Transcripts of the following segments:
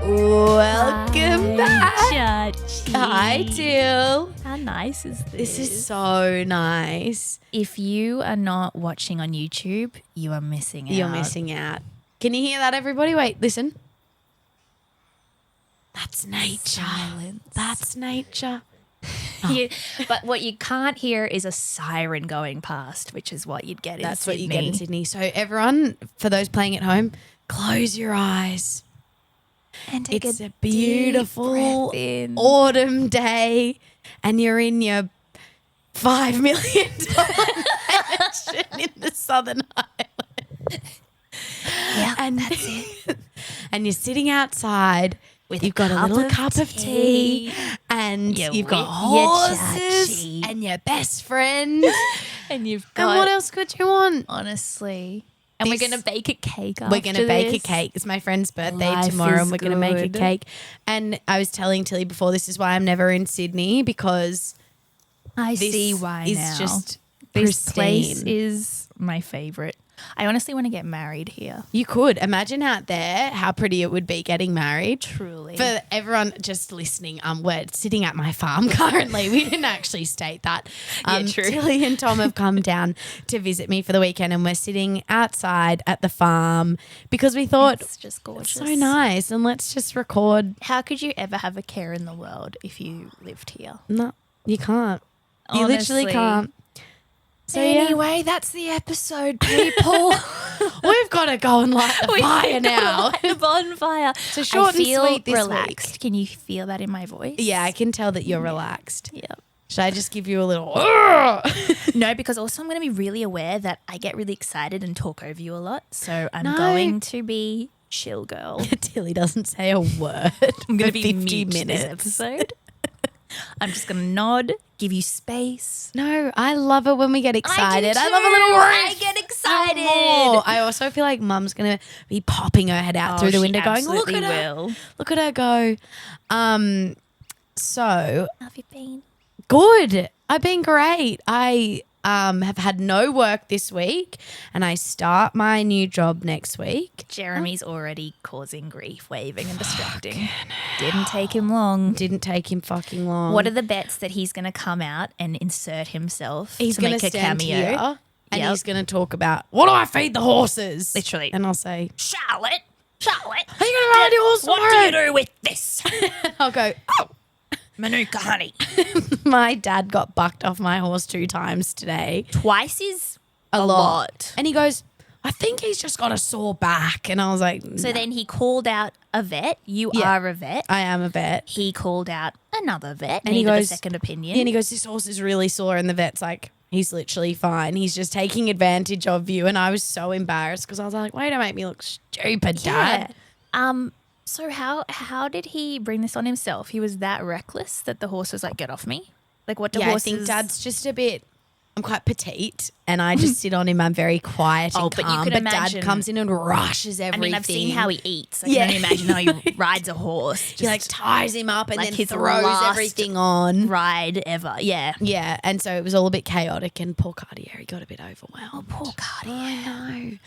Welcome back. Chachi. Hi, Till. How nice is this? This is so nice. If you are not watching on YouTube, you are missing out. You're missing out. Can you hear that, everybody? Wait, listen. That's nature. Silence. That's nature. But what you can't hear is a siren going past, which is what you'd get in That's Sydney. what you get in Sydney. So everyone, for those playing at home, close your eyes. And take It's a deep beautiful breath in. autumn day and you're in your $5 million mansion in the Southern Island. Yeah, And that's it. And you're sitting outside. With You've got a little cup of tea and You're you've got with your horses chachi. and your best friend. And you've And got, what else could you want? honestly. And This- we're going to bake a cake after We're going to bake a this. cake. It's my friend's birthday Life tomorrow is and we're going to make a good. cake. And I was telling Tilly before, this is why I'm never in Sydney, because I this see why is now. just This pristine. place is my favorite. I honestly want to get married here. You could imagine out there how pretty it would be getting married. Truly. For everyone just listening, we're sitting at my farm currently. We didn't actually state that. Yeah, true. Tilly and Tom have come down to visit me for the weekend and we're sitting outside at the farm because we thought It's just it's gorgeous. so nice and let's just record. How could you ever have a care in the world if you lived here? No, you can't. You literally Honestly. can't. So yeah, Anyway, that's the episode, people. we've got to go and light the fire now. Light a bonfire. So short I and feel sweet this relaxed. week. Can you feel that in my voice? Yeah, I can tell that you're relaxed. Yeah. Should I just give you a little? No, because also I'm going to be really aware that I get really excited and talk over you a lot. So I'm No. going to be chill girl. Tilly doesn't say a word. I'm going for to be 50 mute minutes. this episode. I'm just going to nod, give you space. No, I love it when we get excited. I, too. love a little I riff. get excited. More. I also feel like Mum's gonna be popping her head out through the she window, going, "Look at absolutely her! will. Look at her go!" So How have you been? good. I've been great. I have had no work this week, and I start my new job next week. Jeremy's already causing grief, waving and distracting. Didn't take him long. Didn't take him fucking long. What are the bets that he's going to come out and insert himself He's to going make to a stand cameo? here and Yep. he's going to talk about, what do I feed the horses? Literally. And I'll say, Charlotte, are you going to ride your horse what tomorrow? do you do with this? I'll go, oh. Manuka honey. My dad got bucked off my horse 2 times today. Twice is A a lot. lot. And he goes, I think he's just got a sore back. And I was like, So "No, then he called out a vet. You Yeah. are a vet. I am a vet. He called out another vet. And he needed goes- a second opinion. And he goes, this horse is really sore. And the vet's like, he's literally fine. He's just taking advantage of you. And I was so embarrassed because I was like, way to make me look stupid, Dad. So how did he bring this on himself? He was that reckless that the horse was like, get off me? Like what do Yeah, I horses... think Dad's just a bit, I'm quite petite and I just sit on him. I'm very quiet and Oh, but you calm. could Dad imagine- comes in and rushes everything. I mean, I've seen how he eats. I Yeah. can only imagine how he rides a horse. He like ties him up and like then his throws last everything on. ride ever. Yeah. Yeah, and so it was all a bit chaotic and poor Cartier, he got a bit overwhelmed. Poor Cardi. I know.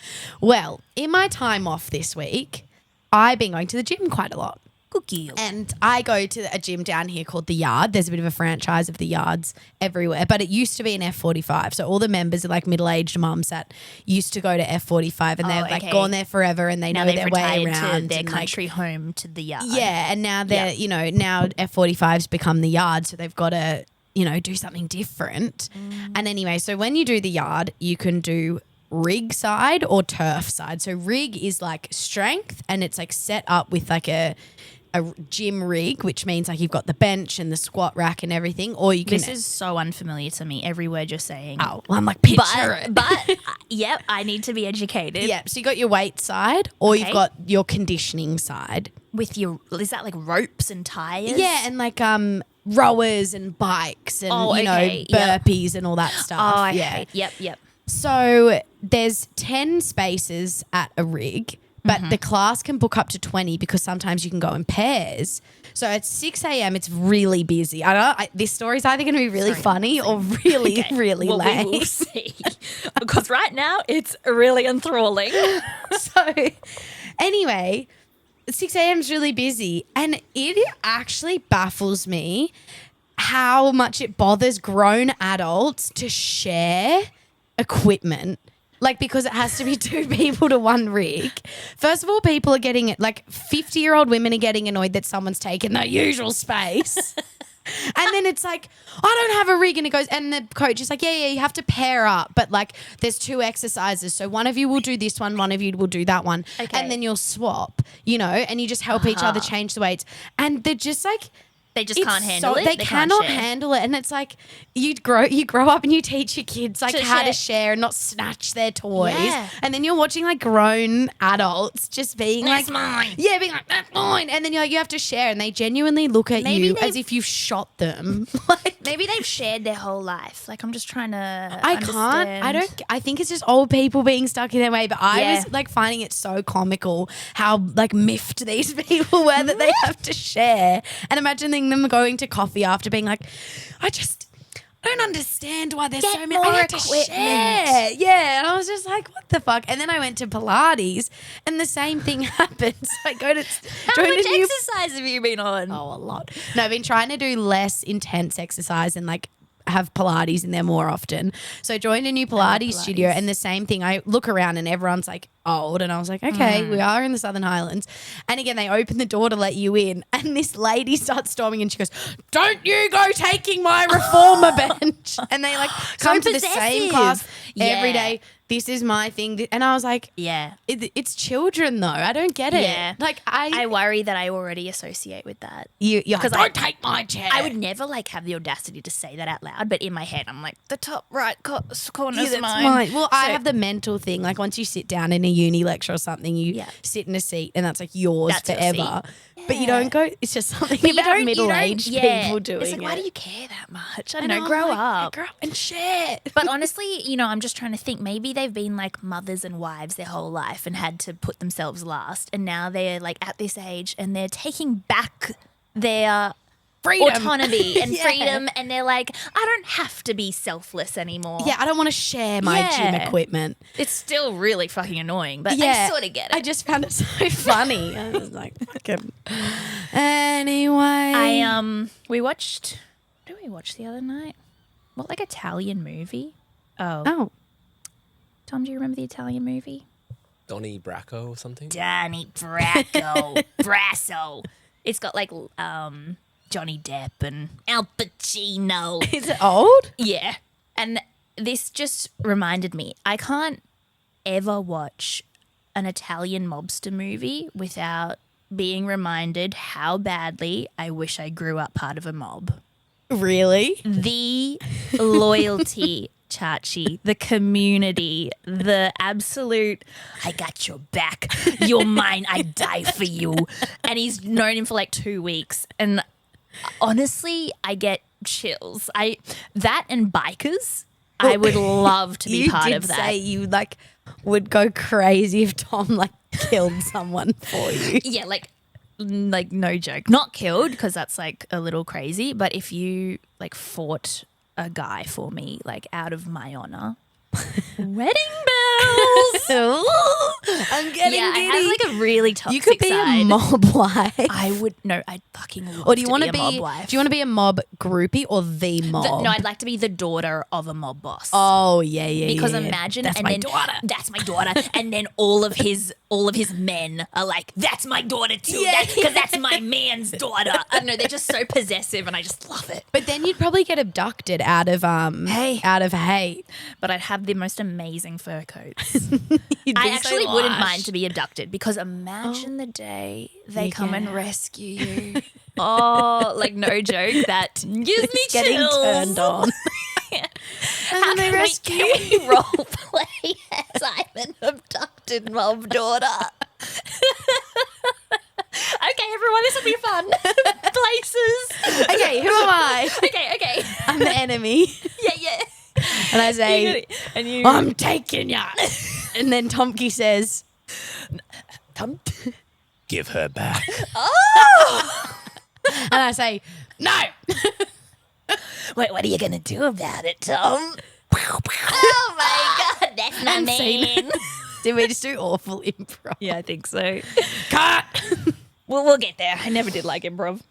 Well, in my time off this week, I've been going to the gym quite a lot. Cookie. And I go to a gym down here called The Yard. There's a bit of a franchise of The Yards everywhere, but it used to be an F45. So all the members are like middle-aged mums that used to go to F45 and they've like okay. gone there forever and they Now know they've their way retired around. to their and, like, country home to the yard. yeah, and now they're, Yeah. now F45's become The Yard, so they've got to, do something different. And anyway, so when you do The Yard, you can do rig side or turf side. So rig is like strength and it's like set up with like a gym rig, which means like you've got the bench and the squat rack and everything, or you can. This is so unfamiliar to me. Every word you're saying. well, I'm like picture it. But yep, I need to be educated. Yeah, so you got your weight side, or you've Okay. got your conditioning side. With your, is that like ropes and tires? Yeah, and like rowers and bikes and Oh, okay, yep. burpees and all that stuff. Oh, okay. yeah. Yep. So there's 10 spaces at a rig, but the class can book up to 20 because sometimes you can go in pairs. So at 6 a.m. it's really busy. This story's either going to be really funny or really, really well, lame. we will see. Because right now it's really enthralling. So anyway, 6 a.m. is really busy. And it actually baffles me how much it bothers grown adults to share equipment. Like, because it has to be 2 people to 1 rig. First of all, people are getting it. Like, 50-year-old women are getting annoyed that someone's taken their usual space. And then it's like, I don't have a rig. And it goes, and the coach is like, yeah, you have to pair up. But like, there's 2 exercises. So one of you will do this one of you will do that one. Okay. And then you'll swap, and you just help each other change the weights. And they're just like, They just can't handle it. They can't cannot share. handle it. And it's like you grow up and you teach your kids like how to share. share and not snatch their toys. Yeah. And then you're watching like grown adults just being That's like, mine. Yeah, being like, that's mine. And then you're like, you have to share. And they genuinely look at Maybe you they've- as if you've shot them. Like, Maybe they've shared their whole life. Like, I'm just trying to I understand. I think it's just old people being stuck in their way. But I Yeah. was like finding it so comical how like miffed these people were that they have to share. And imagining them going to coffee after being like, I don't understand why there's Get so many. I more have to equipment. share. Yeah. And I was just like, what the fuck? And then I went to Pilates and the same thing happens. I go to How join much a new exercise have you been on? Oh, a lot. No, I've been trying to do less intense exercise and like have Pilates in there more often. So I joined a new Pilates studio and the same thing. I look around and everyone's like old and I was like, okay, we are in the Southern Highlands. And again, they open the door to let you in and this lady starts storming and she goes, don't you go taking my reformer bench. And they like come to the same possessive. class every Yeah. day. This is my thing. And I was like, Yeah. it's children though. I don't get it. Yeah. Like I worry that I already associate with that. you're like, 'Cause don't take my chair. I would never like have the audacity to say that out loud, but in my head, I'm like, the top right corner is that's mine. Well, I So- have the mental thing. Like once you sit down in a uni lecture or something, you Yeah. sit in a seat and that's like yours That's your forever. But you Yeah. don't go. It's just something But about middle-aged people doing It's like, it. why do you care that much? I don't And know. I'm Grow like, up. grow up and share. But honestly, I'm just trying to think. Maybe they've been like mothers and wives their whole life and had to put themselves last, and now they're like at this age and they're taking back their Freedom. autonomy and Yeah. freedom, and they're like, I don't have to be selfless anymore. Yeah, I don't want to share my gym Yeah. equipment. It's still really fucking annoying, but Yeah, I sort of get it. I just found it so funny. I was like, fucking. Anyway, We watched. What did we watch the other night? What, like Italian movie? Oh, Tom, do you remember the Italian movie? Donnie Bracco or something? Danny Bracco. Brasso. It's got like Johnny Depp and Al Pacino. is it old? Yeah. And this just reminded me, I can't ever watch an Italian mobster movie without being reminded how badly I wish I grew up part of a mob. Really? The loyalty, Chachi, the community, the absolute, I got your back, you're mine, I die for you. And he's known him for like 2 weeks. And honestly, I get chills. That and bikers, I would love to be part of that. You did say you like would go crazy if Tom like killed someone for you. Yeah, like no joke. Not killed, because that's like a little crazy, but if you like fought a guy for me, like out of my honor. Wedding bells. I'm getting Yeah, I giddy. have like a really toxic You could be side. a mob wife. I would no, I'd fucking love Or do you want to be be a mob wife. Do you want to be a mob groupie or the mob? No, I'd like to be the daughter of a mob boss. Oh yeah. Because yeah. imagine, That's and my then daughter. that's my daughter, and then all of his men are like, that's my daughter too, Yeah. because that's my man's daughter. I don't know, they're just so possessive, and I just love it. But then you'd probably get abducted out of hate. But I'd have the most amazing fur coats. You'd I be so actually wouldn't lush. mind to be abducted, because imagine the day they You come and get- rescue you. Oh, like no joke, that gives me getting chills. turned on. How then they can rescue we role play as I'm an abducted mob daughter? Okay, everyone, this will be fun. Places. Okay, who am I? Okay. I'm the enemy. Yeah. And I say, And you. I'm taking ya. And then Tomky says, Tom. Give her back. And I say, no. Wait, what are you going to do about it, Tom? Oh my God, that's my And scene. man. Did we just do awful improv? Yeah, I think so. Cut. We'll get there. I never did like improv.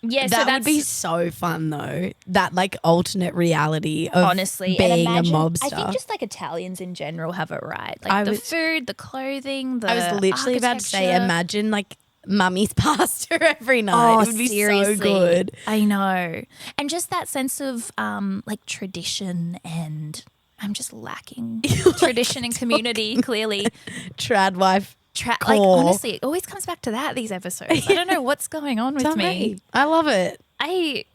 Yeah, so That that's would be so fun though. That like alternate reality of honestly being and imagine, a mobster. I think just like Italians in general have it right. Like I the was- food, the clothing, the I was literally about to say, architecture. imagine like mummy's pasta every night. Oh, it would be seriously. so good. I know. And just that sense of like tradition and I'm just lacking tradition and community, clearly. Trad wife. Like core. honestly, it always comes back to that these episodes. I don't know what's going on with me. I love it. I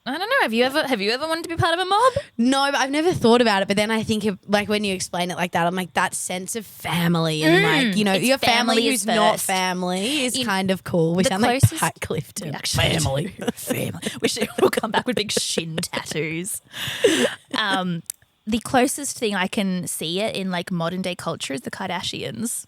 don't know. Have you ever wanted to be part of a mob? No, but I've never thought about it. But then I think of like when you explain it like that, I'm like that sense of family and like, you know, It's your family family who's is not first. family is kind of cool. We the sound like closest- Pat Clifton. We actually do. Family. We'll come back with big shin tattoos. The closest thing I can see it in like modern day culture is the Kardashians.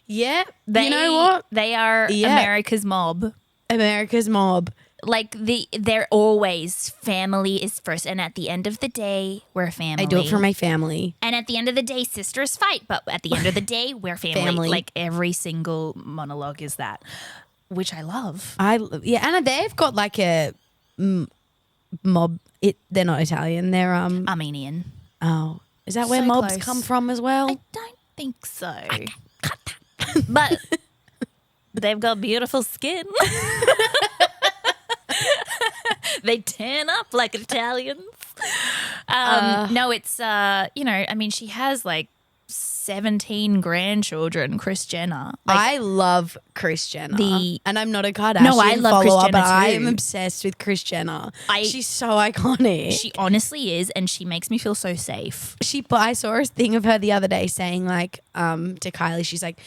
Yeah. You know what? They are Yeah. America's mob. America's mob. Like they're always family is first, and at the end of the day, we're a family. I do it for my family. And at the end of the day, sisters fight, but at the end of the day, we're family. Family. Like every single monologue is that, which I love. And they've got like a mob. They're not Italian. They're Armenian. Oh, is that where So mobs close. come from as well? I don't think so. But they've got beautiful skin. They tan up like Italians. No, it's I mean, she has like 17 grandchildren, Kris Jenner. Like, I love Kris Jenner, and I'm not a Kardashian No, I love Kris follower, Jenner but I too. am obsessed with Kris Jenner. I- She's so iconic. she honestly is, and she makes me feel so safe. But I saw a thing of her the other day saying like to Kylie, she's like,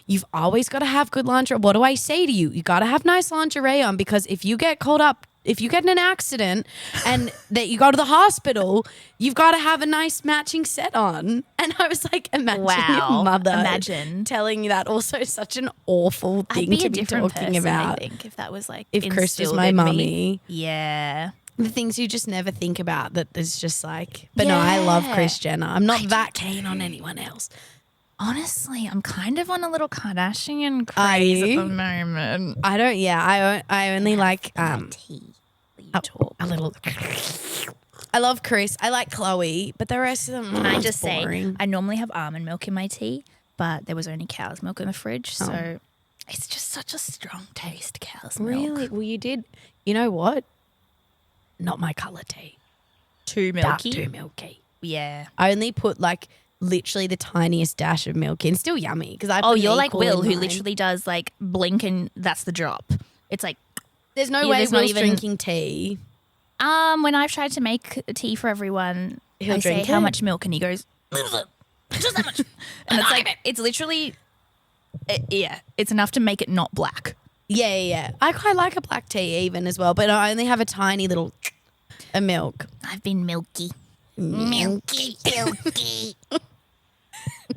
you've always got to have good lingerie. What do I say to you? You got to have nice lingerie on, because if you get called up, if you get in an accident and that you go to the hospital, you've got to have a nice matching set on. And I was like, imagine Wow. your mother Imagine. telling you that. Also such an awful I'd thing be to a be different talking person, about. I think, if that was like If Kris was instilled my in me. mummy. Yeah. The things you just never think about that is just like, but no, I love Yeah. Kris Jenner. I'm not that keen on anyone else. Honestly, I'm kind of on a little Kardashian Are craze at you? the moment. I don't, I only like, Tea. You talk. a little. I love Kris. I like Chloe, but the rest of them Can I are just say, boring. I normally have almond milk in my tea, but there was only cow's milk in the fridge, so it's just such a strong taste, cow's milk. Really? Well, you did. You know what? Not my colour tea. Too Dark, milky. too milky. Yeah. I only put like literally the tiniest dash of milk in. Still yummy because I. Oh, put you're an like equal Will, in who mine. literally does like blink and that's the drop. It's like There's no Yeah, way there's not Will's even- drinking tea. when I've tried to make tea for everyone, He'll I say drink how it. much milk, and he goes, just that much. And it's like it's literally, it's enough to make it not black. Yeah. I quite like a black tea even as well, but I only have a tiny little a milk. I've been milky. Milky.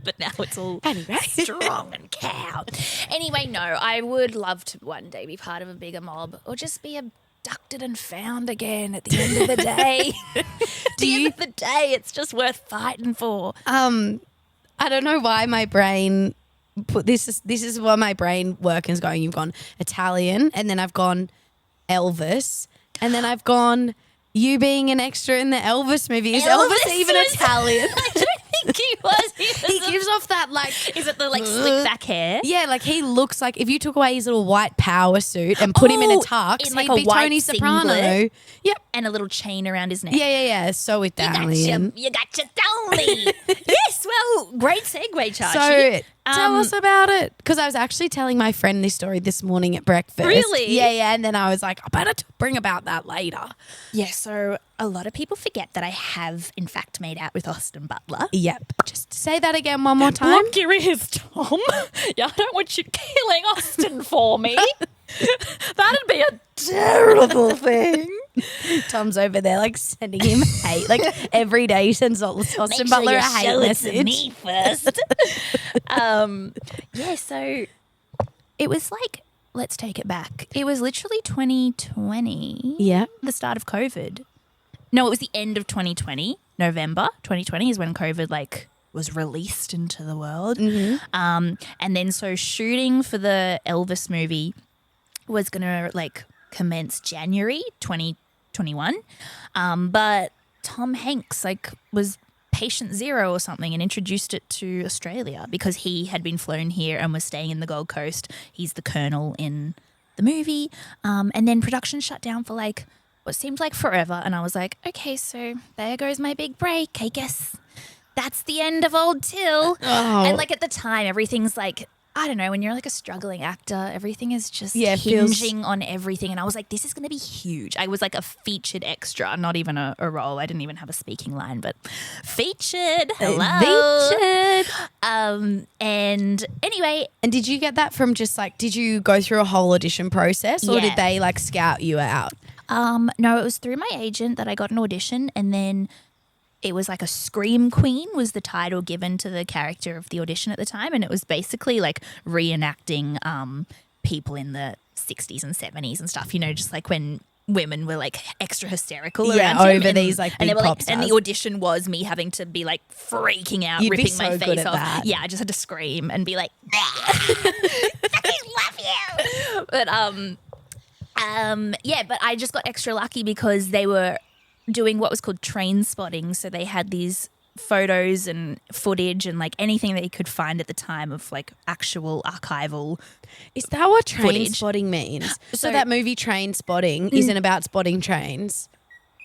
But now it's all Anyway. strong and cow. Anyway, no, I would love to one day be part of a bigger mob or just be abducted and found again at the end of the day. At the end of the day, it's just worth fighting for. I don't know why my brain put this is why my brain working is going. You've gone Italian, and then I've gone Elvis, and then I've gone you being an extra in the Elvis movie. Is Elvis even was- Italian? I don't think he was. He gives off that like Is it the like slick back hair? yeah, like he looks like if you took away his little white power suit and put him in a Oh, tux, in like he'd a be white Tony Soprano. singlet. Yep. And a little chain around his neck. Yeah. So Italian. You got your Tony. Yes, well, great segue, Chachi. So tell us about it. Because I was actually telling my friend this story this morning at breakfast. Really? Yeah. And then I was like, I better bring about that later. Yeah, so a lot of people forget that I have, in fact, made out with Austin Butler. Yep. Just say that again one more time. Look, your ears, Tom. Yeah, I don't want you killing Austin for me. That'd be a terrible thing. Tom's over there like sending him hate. Like every day he sends Austin Make Butler sure a you hate show it message. to me first. Yeah, so it was like, let's take it back. It was literally 2020. Yeah. The start of COVID. No, it was the end of 2020. November 2020 is when COVID like was released into the world. And then so shooting for the Elvis movie was going to like commence January 2021. But Tom Hanks like was patient zero or something and introduced it to Australia because he had been flown here and was staying in the Gold Coast. He's the colonel in the movie. And then production shut down for like what seemed like forever. And I was like, okay, so there goes my big break. I guess that's the end of old Till. And like at the time, everything's like, I don't know, when you're like a struggling actor, everything is just hinging on everything. And I was like, this is going to be huge. I was like a featured extra, not even a role. I didn't even have a speaking line, but featured. Hello. Featured. And anyway. And did you get that from just like, did you go through a whole audition process or did they like scout you out? No, it was through my agent that I got an audition, and then it was like a Scream Queen was the title given to the character of the audition at the time. And it was basically like reenacting people in the 60s and 70s and stuff, you know, just like when women were like extra hysterical around him. Over these like big pop stars. And the audition was me having to be like freaking out, You'd ripping be so my good face at off. that. Yeah, I just had to scream and be like, I love you. But but I just got extra lucky because they were doing what was called train spotting. So they had these photos and footage and like anything that you could find at the time of like actual archival. Is that what train footage. spotting means? So So- that movie Train Spotting isn't about spotting trains.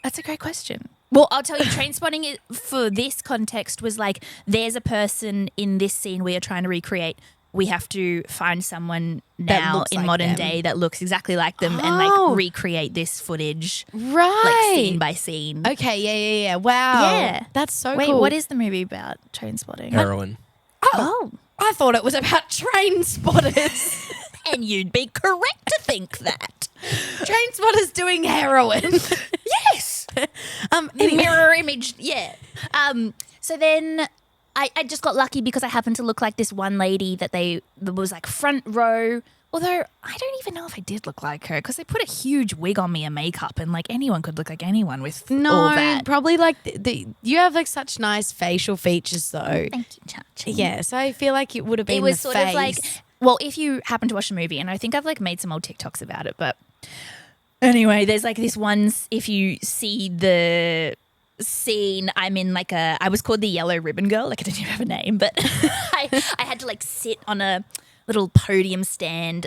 That's a great question. Well, I'll tell you, train spotting for this context was like there's a person in this scene we are trying to recreate. We have to find someone now looks in like modern them. day that looks exactly like them and Oh. like recreate this footage Right. like scene by scene. Okay, yeah. Wow. Yeah. That's so Wait, cool. what is the movie about? Train spotting. Heroin. Oh. I thought it was about train spotters. And you'd be correct to think that. Train spotters doing heroin. Yes. Mirror image. Yeah. So then I just got lucky because I happened to look like this one lady that was like front row. Although I don't even know if I did look like her because they put a huge wig on me and makeup and like anyone could look like anyone with all that. Probably like you have like such nice facial features though. Thank you, Chachi. Yeah, so I feel like it would have been It was the sort face. of like, well, if you happen to watch the movie, and I think I've like made some old TikToks about it, but anyway, there's like this one, if you see the scene, I'm in like I was called the Yellow Ribbon Girl, like I didn't even have a name, but I had to like sit on a little podium stand.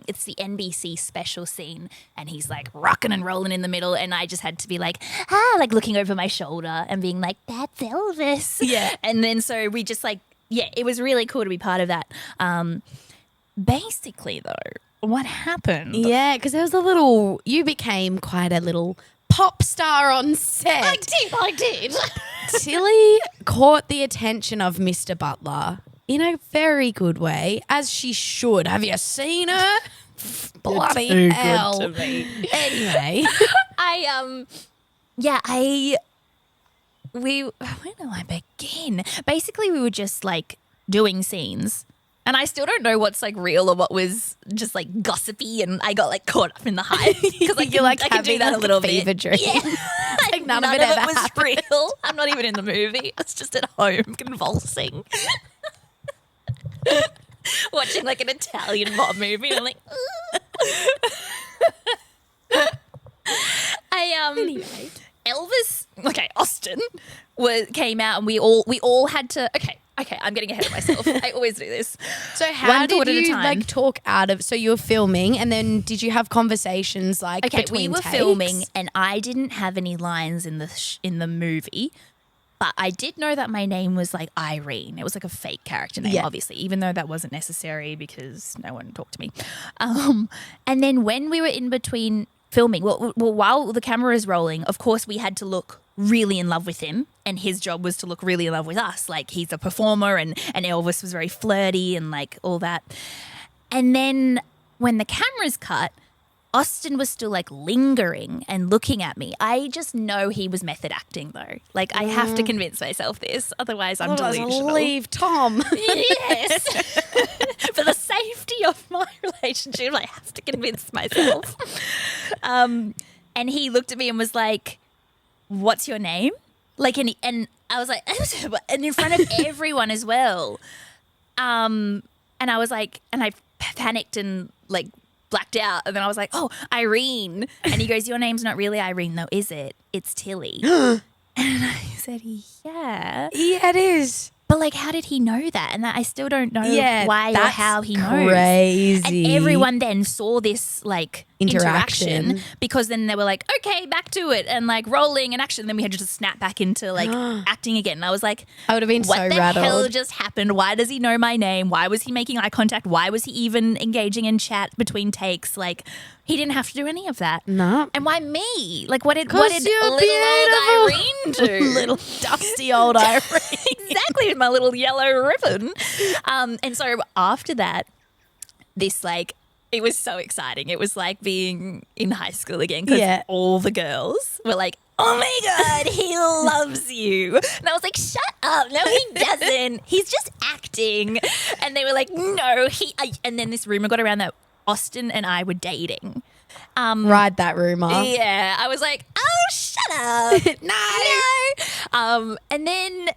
It's the NBC special scene, and he's like rocking and rolling in the middle, and I just had to be like looking over my shoulder and being like, that's Elvis. Yeah. And then so we just like, yeah, it was really cool to be part of that. Basically though, what happened? Yeah, because there was you became quite a little pop star on set. I did. Tilly caught the attention of Mr. Butler in a very good way, as she should. Have you seen her? Bloody hell. Anyway. Where do I begin? Basically, we were just like doing scenes. And I still don't know what's like real or what was just like gossipy, and I got like caught up in the hype because like You're like I can do having that like a little fever bit. dream. Yeah, like none of of it it ever was happened. real. I'm not even in the movie. I was just at home convulsing, watching like an Italian mob movie. And I'm like, Anyway. Elvis, Austin came out, and we all had to. Okay, I'm getting ahead of myself. I always do this. So how One did thought at a you time. like talk out of? So you were filming, and then did you have conversations like Okay, between we were takes? filming, and I didn't have any lines in the movie, but I did know that my name was like Irene. It was like a fake character name, Yeah. obviously, even though that wasn't necessary because no one talked to me. And then when we were in between filming, well, while the camera is rolling, of course, we had to look really in love with him, and his job was to look really in love with us. Like, he's a performer, and Elvis was very flirty and like all that. And then when the cameras cut, Austin was still like lingering and looking at me. I just know he was method acting though. Like, I have to convince myself this, otherwise I'm delusional. Leave Tom. Yes. For the safety of my relationship, I have to convince myself. And he looked at me and was like, "What's your name?" Like, and I was like, and in front of everyone as well. And I was like, and I panicked and like blacked out. And then I was like, oh, Irene. And he goes, your name's not really Irene though, is it? It's Tilly. And I said, yeah. Yeah, it is. But like, how did he know that? And that I still don't know why or that's how he knows. Crazy. And everyone then saw this like Interaction. because then they were like, okay, back to it and like rolling and action. And then we had to just snap back into like acting again. And I was like, I would have been what so the rattled. hell just happened? Why does he know my name? Why was he making eye contact? Why was he even engaging in chat between takes? Like, he didn't have to do any of that. No. And why me? Like, what did you're little beautiful. old Irene do? Little dusty old Irene. Exactly, with my little yellow ribbon. And so after that, this like, it was so exciting. It was like being in high school again because all the girls were like, oh my God, he loves you. And I was like, shut up. No, he doesn't. He's just acting. And they were like, no, and then this rumor got around that Austin and I were dating. Ride that rumor. Yeah. I was like, oh, shut up. No. And then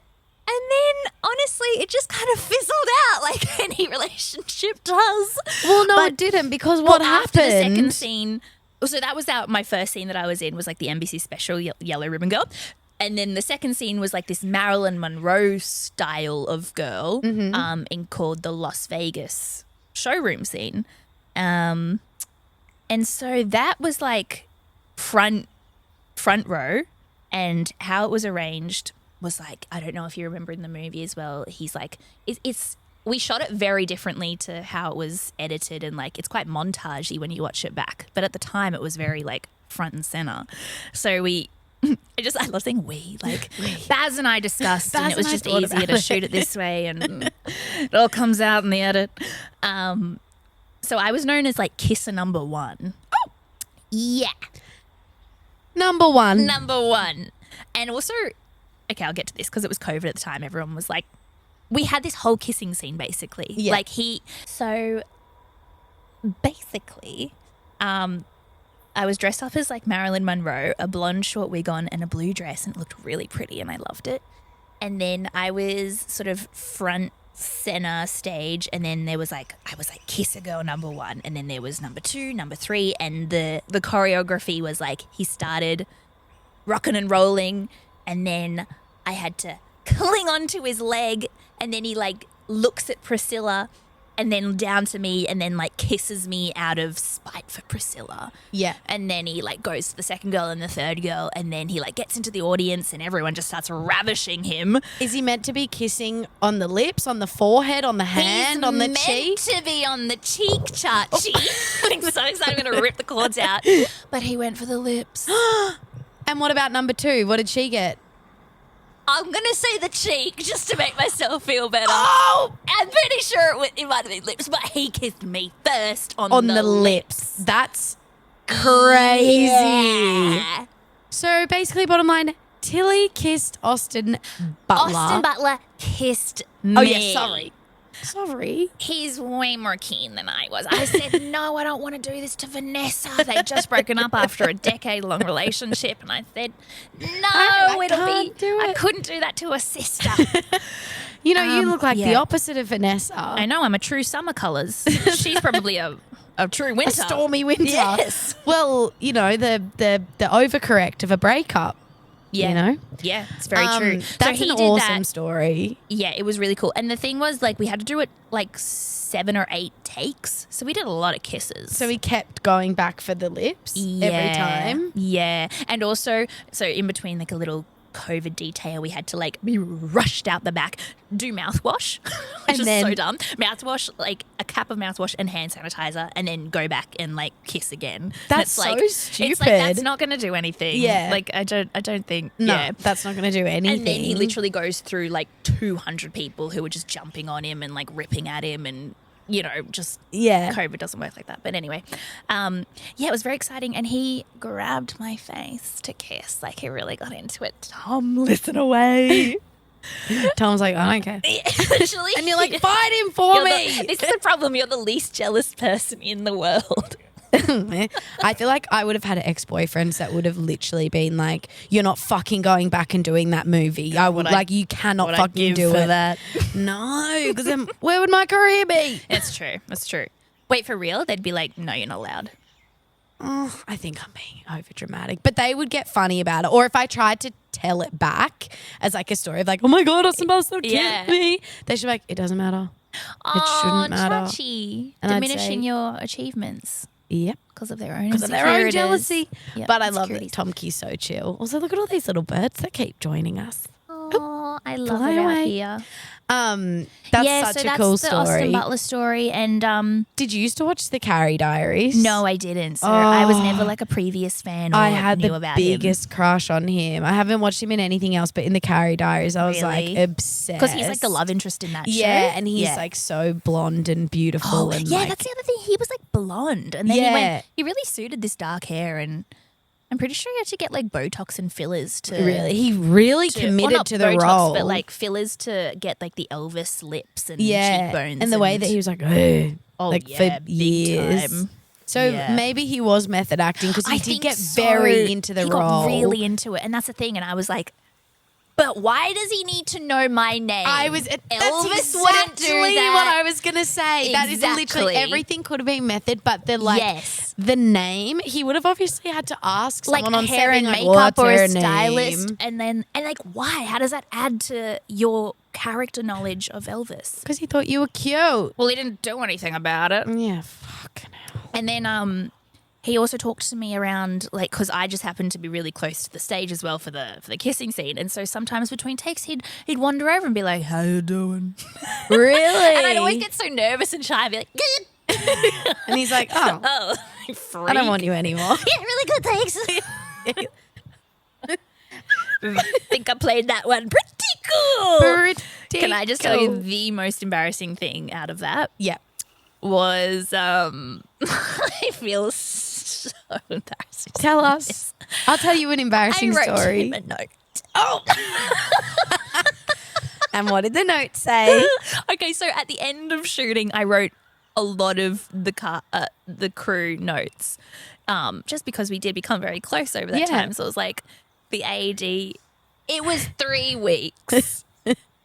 honestly, it just kind of fizzled out like any relationship does. Well, no, it didn't because what After the happened? second scene, so that was my first scene that I was in was like the NBC special Yellow Ribbon Girl. And then the second scene was like this Marilyn Monroe style of girl in called the Las Vegas showroom scene. And so that was like front row, and how it was arranged was like, I don't know if you remember in the movie as well, he's like, we shot it very differently to how it was edited, and like it's quite montagey when you watch it back. But at the time it was very like front and center. So I love saying we, like Baz and I discussed and it was just easier to shoot it this way and it all comes out in the edit. So I was known as like kisser number one. Oh, yeah. Number one. And also, okay, I'll get to this because it was COVID at the time. Everyone was like, we had this whole kissing scene basically. Yeah. Like so basically, I was dressed up as like Marilyn Monroe, a blonde short wig on and a blue dress, and it looked really pretty and I loved it. And then I was sort of front center stage, and then I was like kisser girl number one, and then there was number two, number three, and the choreography was like he started rocking and rolling, and then I had to cling onto his leg, and then he like looks at Priscilla and then down to me and then like kisses me out of spite for Priscilla. Yeah. And then he like goes to the second girl and the third girl, and then he like gets into the audience and everyone just starts ravishing him. Is he meant to be kissing on the lips, on the forehead, on the hand, on the cheek? He's meant to be on the cheek, Chachi. I'm so excited. I'm going to rip the cords out. But he went for the lips. And what about number two? What did she get? I'm going to say the cheek just to make myself feel better. Oh! I'm pretty sure it might have been lips, but he kissed me first on the lips. That's crazy. Yeah. So basically, bottom line, Tilly kissed Austin Butler. Austin Butler kissed me. Oh, yeah, sorry. He's way more keen than I was. I said, no, I don't want to do this to Vanessa. They'd just broken up after a decade-long relationship. And I said, no, I couldn't do that to a sister. You know, you look like the opposite of Vanessa. I know, I'm a true summer colours. She's probably a true winter. A stormy winter. Yes. Well, you know, the overcorrect of a breakup. Yeah. You know? Yeah, it's very true. That's so an awesome story. Yeah, it was really cool. And the thing was, like, we had to do it like 7 or 8 takes. So we did a lot of kisses. So we kept going back for the lips every time. Yeah. And also, so in between like a little COVID detail, we had to like be rushed out the back, do mouthwash, which is so dumb. Mouthwash, like a cap of mouthwash and hand sanitizer, and then go back and like kiss again. That's so stupid. It's like that's not going to do anything. Yeah, like I don't think. No, yeah, that's not going to do anything. And then he literally goes through like 200 people who were just jumping on him and like ripping at him and. You know, just COVID doesn't work like that. But anyway, it was very exciting. And he grabbed my face to kiss. Like, he really got into it. Tom, listen away. Tom's like, I don't care. Literally. And you're like, fight him for me. This is the problem. You're the least jealous person in the world. I feel like I would have had ex-boyfriends that would have literally been like, "You're not fucking going back and doing that movie. I would like you cannot fucking do it." that. No, because then where would my career be? It's true. That's true. Wait, for real? They'd be like, no, you're not allowed. Oh, I think I'm being over dramatic, but they would get funny about it. Or if I tried to tell it back as like a story of like, "Oh my god, Austin Butler so killed me," they should be like, "It doesn't matter. Oh, shouldn't matter." Chachi. And I'd Diminishing say- your achievements Yep, because of their own because of their own insecurities. jealousy. Yep, But I love that insecurities. Tomky's so chill. Also, look at all these little birds that keep joining us. Oh, I love Fly it out away. here. That's Yeah, such so a cool that's the Austin story. Butler story. And Did you used to watch the Carrie Diaries? no, I didn't. So I was never like a previous fan or I had knew the about him. biggest crush on him. I haven't watched him in anything else, but in the Carrie Diaries, I was like Really? obsessed. Because he's like the love interest in that show. Yeah, and he's Yeah. like so blonde and beautiful. Oh, and yeah, like, that's the other thing. He was like blonde. And then Yeah. he really suited this dark hair. And I'm pretty sure he had to get like Botox and fillers to. really. He really Well, committed not to the Botox, role. but like fillers to get like the Elvis lips and yeah, cheekbones. and the way that he was like, "Ugh," Oh, like yeah, for big years. time. So Yeah. maybe he was method acting because he I did think get so. very into the he role. got really into it, and that's the thing. And I was like, but why does he need to know my name? I was that's Elvis exactly wouldn't do that. what I was gonna say. That is Exactly. literally everything could have been method, but the like Yes. the name he would have obviously had to ask like someone on hair set and being like, makeup "What's or her a stylist, name?" and like why? How does that add to your character knowledge of Elvis? Because he thought you were cute. Well, he didn't do anything about it. Yeah, fucking hell. And then he also talked to me around like because I just happened to be really close to the stage as well for the kissing scene, and so sometimes between takes he'd wander over and be like, "How you doing?" Really? And I'd always get so nervous and shy. I'd be like, "Good." And he's like, "Oh, Oh, freak. I don't want you anymore." Yeah, really good, thanks. Think I played that one pretty cool. Can I just tell you the most embarrassing thing out of that Yeah. was I feel so embarrassing. Tell us. I'll tell you an I embarrassing wrote story. him a note. Oh. And what did the note say? Okay, so at the end of shooting, I wrote a lot of the crew notes, just because we did become very close over that Yeah. time. So it was like the AD. It was 3 weeks.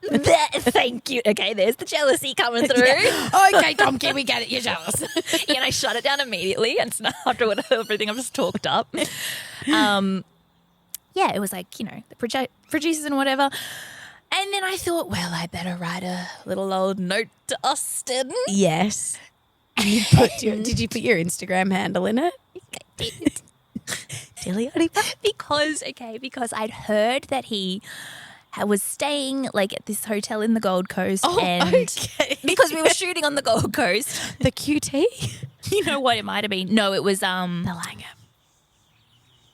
Thank you. Okay, there's the jealousy coming through. Okay, Tomky, we get it. You're jealous. Yeah, and I shut it down immediately. And so after everything, I've just talked up. Yeah, it was like, the producers and whatever. And then I thought, well, I better write a little old note to Austin. Yes. And did you put your Instagram handle in it? I did. because I'd heard that he was staying like at this hotel in the Gold Coast. And okay. because we were shooting on the Gold Coast. The QT? You know what it might have been? No, it was The Langham.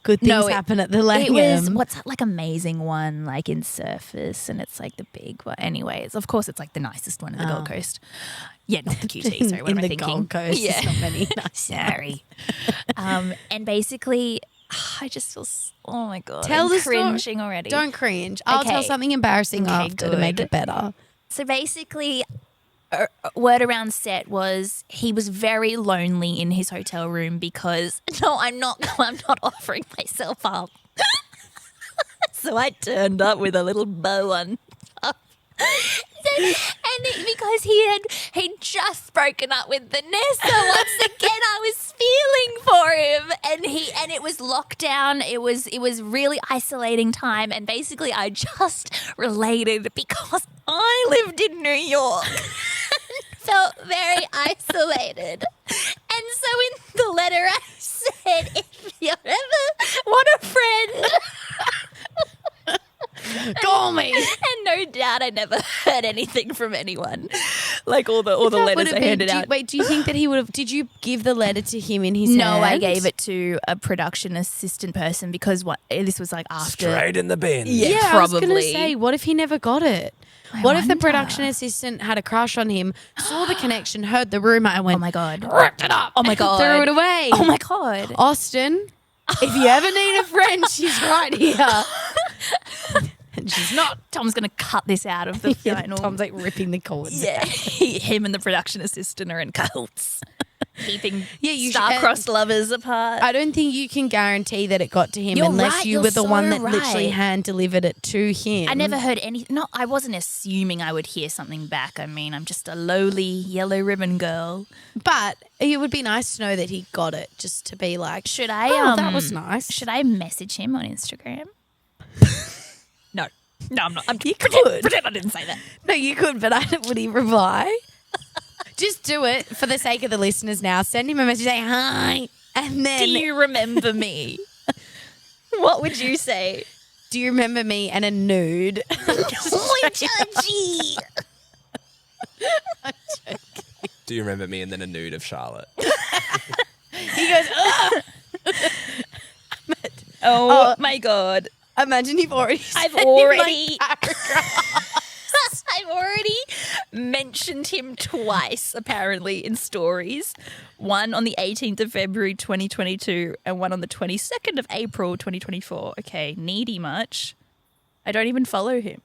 Good things No, happen at the Langham. It was what's that like amazing one like in Surface, and it's like the big one. Anyways, of course, it's like the nicest one in the Gold Coast. Yeah, not the QT. Sorry, what in am I the thinking? Gold Coast. Yeah, There's not many nice sorry. And basically, I just feel oh my god, Tell I'm the story. cringing already. Don't cringe. I'll Okay. tell something embarrassing Okay, after to make good. it better. So basically, word around set was he was very lonely in his hotel room because I'm not offering myself up. So I turned up with a little bow on top. Because he'd just broken up with Vanessa once again, I was feeling for him, and it was lockdown. It was really isolating time, and basically I just related because I lived in New York. Felt very isolated. And so in the letter I said, if you ever want a friend. Call me. And no doubt I never heard anything from anyone. Like all the letters I handed out. Wait, do you think that he would have? Did you give the letter to him in his No, I hand? gave it to a production assistant person because this was like after. Straight in the bin. Yeah, I was probably. going to say, what if he never got it? What if the production assistant had a crush on him, saw the connection, heard the rumor, and went, Oh my god. ripped it up, Oh my and god. threw it away? Oh my god. Austin, if you ever need a friend, she's right here. And she's not. Tom's going to cut this out of the final. Tom's like ripping the cords. Yeah, him and the production assistant are in cahoots. keeping you star-crossed lovers apart. I don't think you can guarantee that it got to him You're unless right, you you're were the one so that literally right. hand delivered it to him. I never heard any. No, I wasn't assuming I would hear something back. I mean, I'm just a lowly yellow ribbon girl. But it would be nice to know that he got it, just to be like, Should I? that was nice. Should I message him on Instagram? No, I'm not. You could. Pretend I didn't say that. No, you could, but would he reply? Just do it for the sake of the listeners now. Send him a message, say hi, and then Do you remember me? What would you say? do you remember me and a nude? Oh, judgy. Do you remember me and then a nude of Charlotte? He goes, ugh. Oh my god. Imagine you've already I've sent him, already- like, paragraphs. I've already mentioned him twice, apparently, in stories. One on the 18th of February 2022 and one on the 22nd of April 2024. Okay, needy much. I don't even follow him.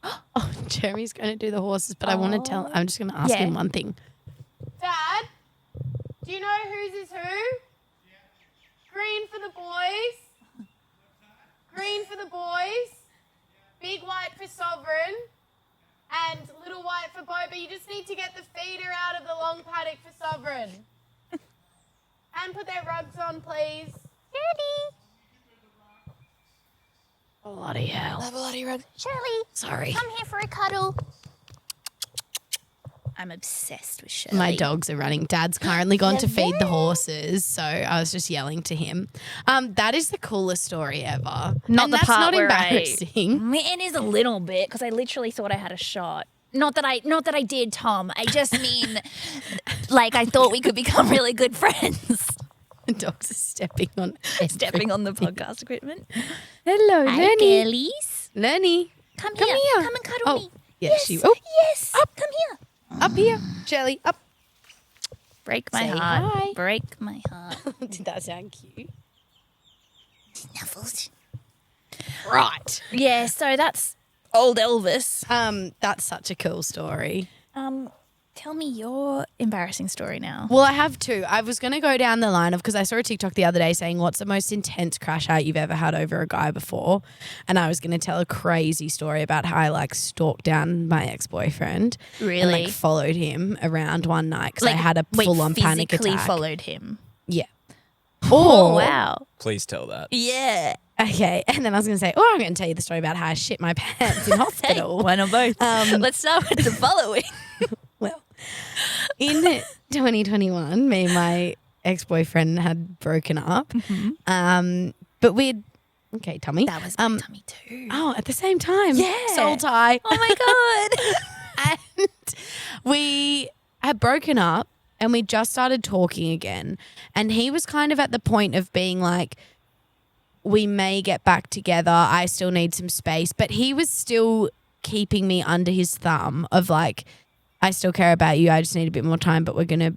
Oh, Jeremy's going to do the horses, but I want to tell. I'm just going to ask Yeah. him one thing. Dad, do you know whose is who? Green for the boys. Green for the boys. Big white for Sovereign. And little white for Bo. But you just need to get the feeder out of the long paddock for Sovereign. And put their rugs on, please. Daddy. Bloody hell. Bloody rug. Shirley, Sorry. come here for a cuddle. I'm obsessed with Shirley. My dogs are running. Dad's currently gone to feed the there. horses, so I was just yelling to him. That is the coolest story ever. Not And the that's part not where embarrassing. It is a little bit because I literally thought I had a shot. Not that I did, Tom. I just mean, like, I thought we could become really good friends. The dogs are stepping on Stepping on the podcast equipment. Hello, Hi, Lenny. girlies. Lenny, Come Come here. here. Come and cuddle Oh, me. yes, she- oh. Yes. Up. Come here. up here. Shelly, up. Break my Say heart. hi. Break my heart. Did that sound cute? Snuffles. Right. Yeah, so that's old Elvis. That's such a cool story. Tell me your embarrassing story now. Well, I have two. I was going to go down the line of, because I saw a TikTok the other day saying, what's the most intense crash out you've ever had over a guy before? And I was going to tell a crazy story about how I like stalked down my ex-boyfriend. And Really? like followed him around one night because I had a wait, full-on panic physically attack. followed him. Yeah. Oh, wow. Please tell that. Yeah. Okay. And then I was going to say, I'm going to tell you the story about how I shit my pants in Hey, hospital. why not both? Let's start with the following. Well, in 2021, me and my ex-boyfriend had broken up. But we'd, okay, Tommy. That was my tummy too. Oh, at the same time. Yeah. Soul tie. Oh my God. And we had broken up and we just started talking again. And he was kind of at the point of being like, we may get back together. I still need some space. But he was still keeping me under his thumb of like, I still care about you. I just need a bit more time, but we're going to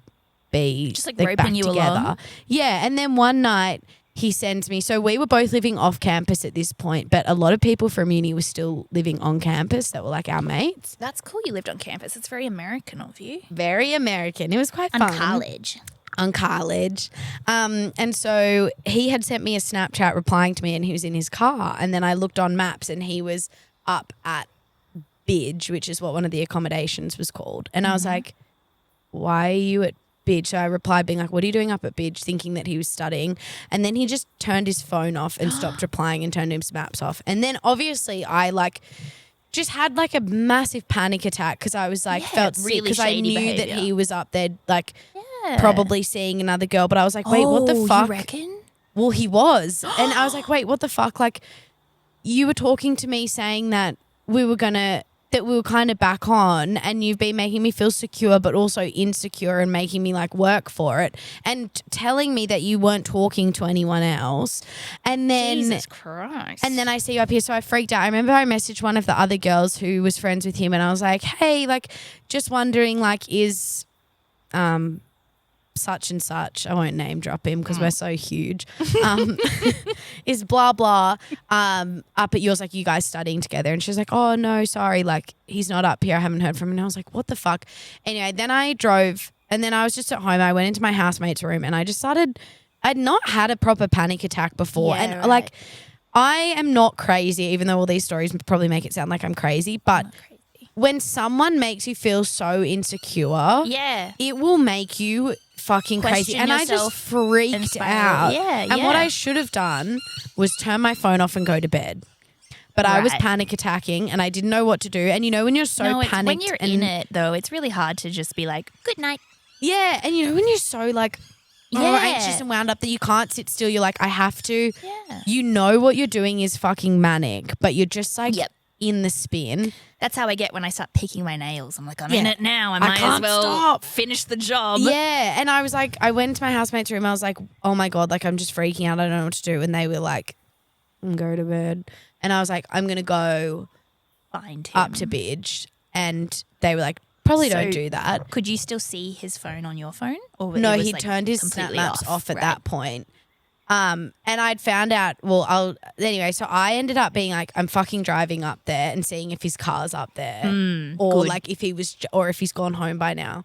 be Just, like, back roping you together. along? Yeah. And then one night he sends me, so we were both living off campus at this point, but a lot of people from uni were still living on campus that were like our mates. That's cool. You lived on campus. It's very American of you. Very American. It was quite On fun. college. On college. And so he had sent me a Snapchat replying to me and he was in his car. And then I looked on maps and he was up at Bidge, which is what one of the accommodations was called. And I was like, why are you at Bidge? So I replied being like, what are you doing up at Bidge? Thinking that he was studying. And then he just turned his phone off and stopped replying and turned his maps off. And then obviously I like just had like a massive panic attack because I was like, Yeah, felt sick really because I shady knew that behaviour. he was up there like Yeah. probably seeing another girl. But I was like, wait, what the fuck? You reckon? Well, he was. And I was like, wait, what the fuck? Like, you were talking to me saying that we were kind of back on and you've been making me feel secure but also insecure and making me like work for it and telling me that you weren't talking to anyone else. And then Jesus Christ. and then I see you up here, so I freaked out. I remember I messaged one of the other girls who was friends with him and I was like, hey, like just wondering like is such and such, I won't name drop him because we're so huge, is blah blah up at yours, like you guys studying together? And she was like, oh no, sorry, like he's not up here, I haven't heard from him. And I was like, what the fuck? Anyway, then I drove And then I was just at home. I went into my housemate's room and I just started, I'd not had a proper panic attack before. Yeah, and right. like, I am not crazy, even though all these stories probably make it sound like I'm crazy. But when someone makes you feel so insecure, Yeah. it will make you fucking crazy. Question And I just yourself freaked and spiral. out. Yeah, And what yeah. I should have done was turn my phone off and go to bed. But I was Right. panic attacking and I didn't know what to do. And you know when you're so No, it's panicked when you're and in it though, it's really hard to just be like, good night. yeah, and you know when you're so like Yeah. anxious and wound up that you can't sit still, you're like, I have to. Yeah. You know what you're doing is fucking manic, but you're just like Yep. in the spin. That's how I get when I start picking my nails. I'm like, I'm Yeah. in it now. I I might as can't well stop. finish the job. Yeah, and I was like, I went to my housemate's room. I was like, oh my God, like I'm just freaking out. I don't know what to do. And they were like, go to bed. And I was like, I'm going to go Find him. up to Bidge. And they were like, probably So- don't do that. Could you still see his phone on your phone? Or No, it was, he like, turned his snap completely maps off at right? that point. And I'd found out, anyway, so I ended up being like, I'm fucking driving up there and seeing if his car's up there or good. like if he was, or if he's gone home by now.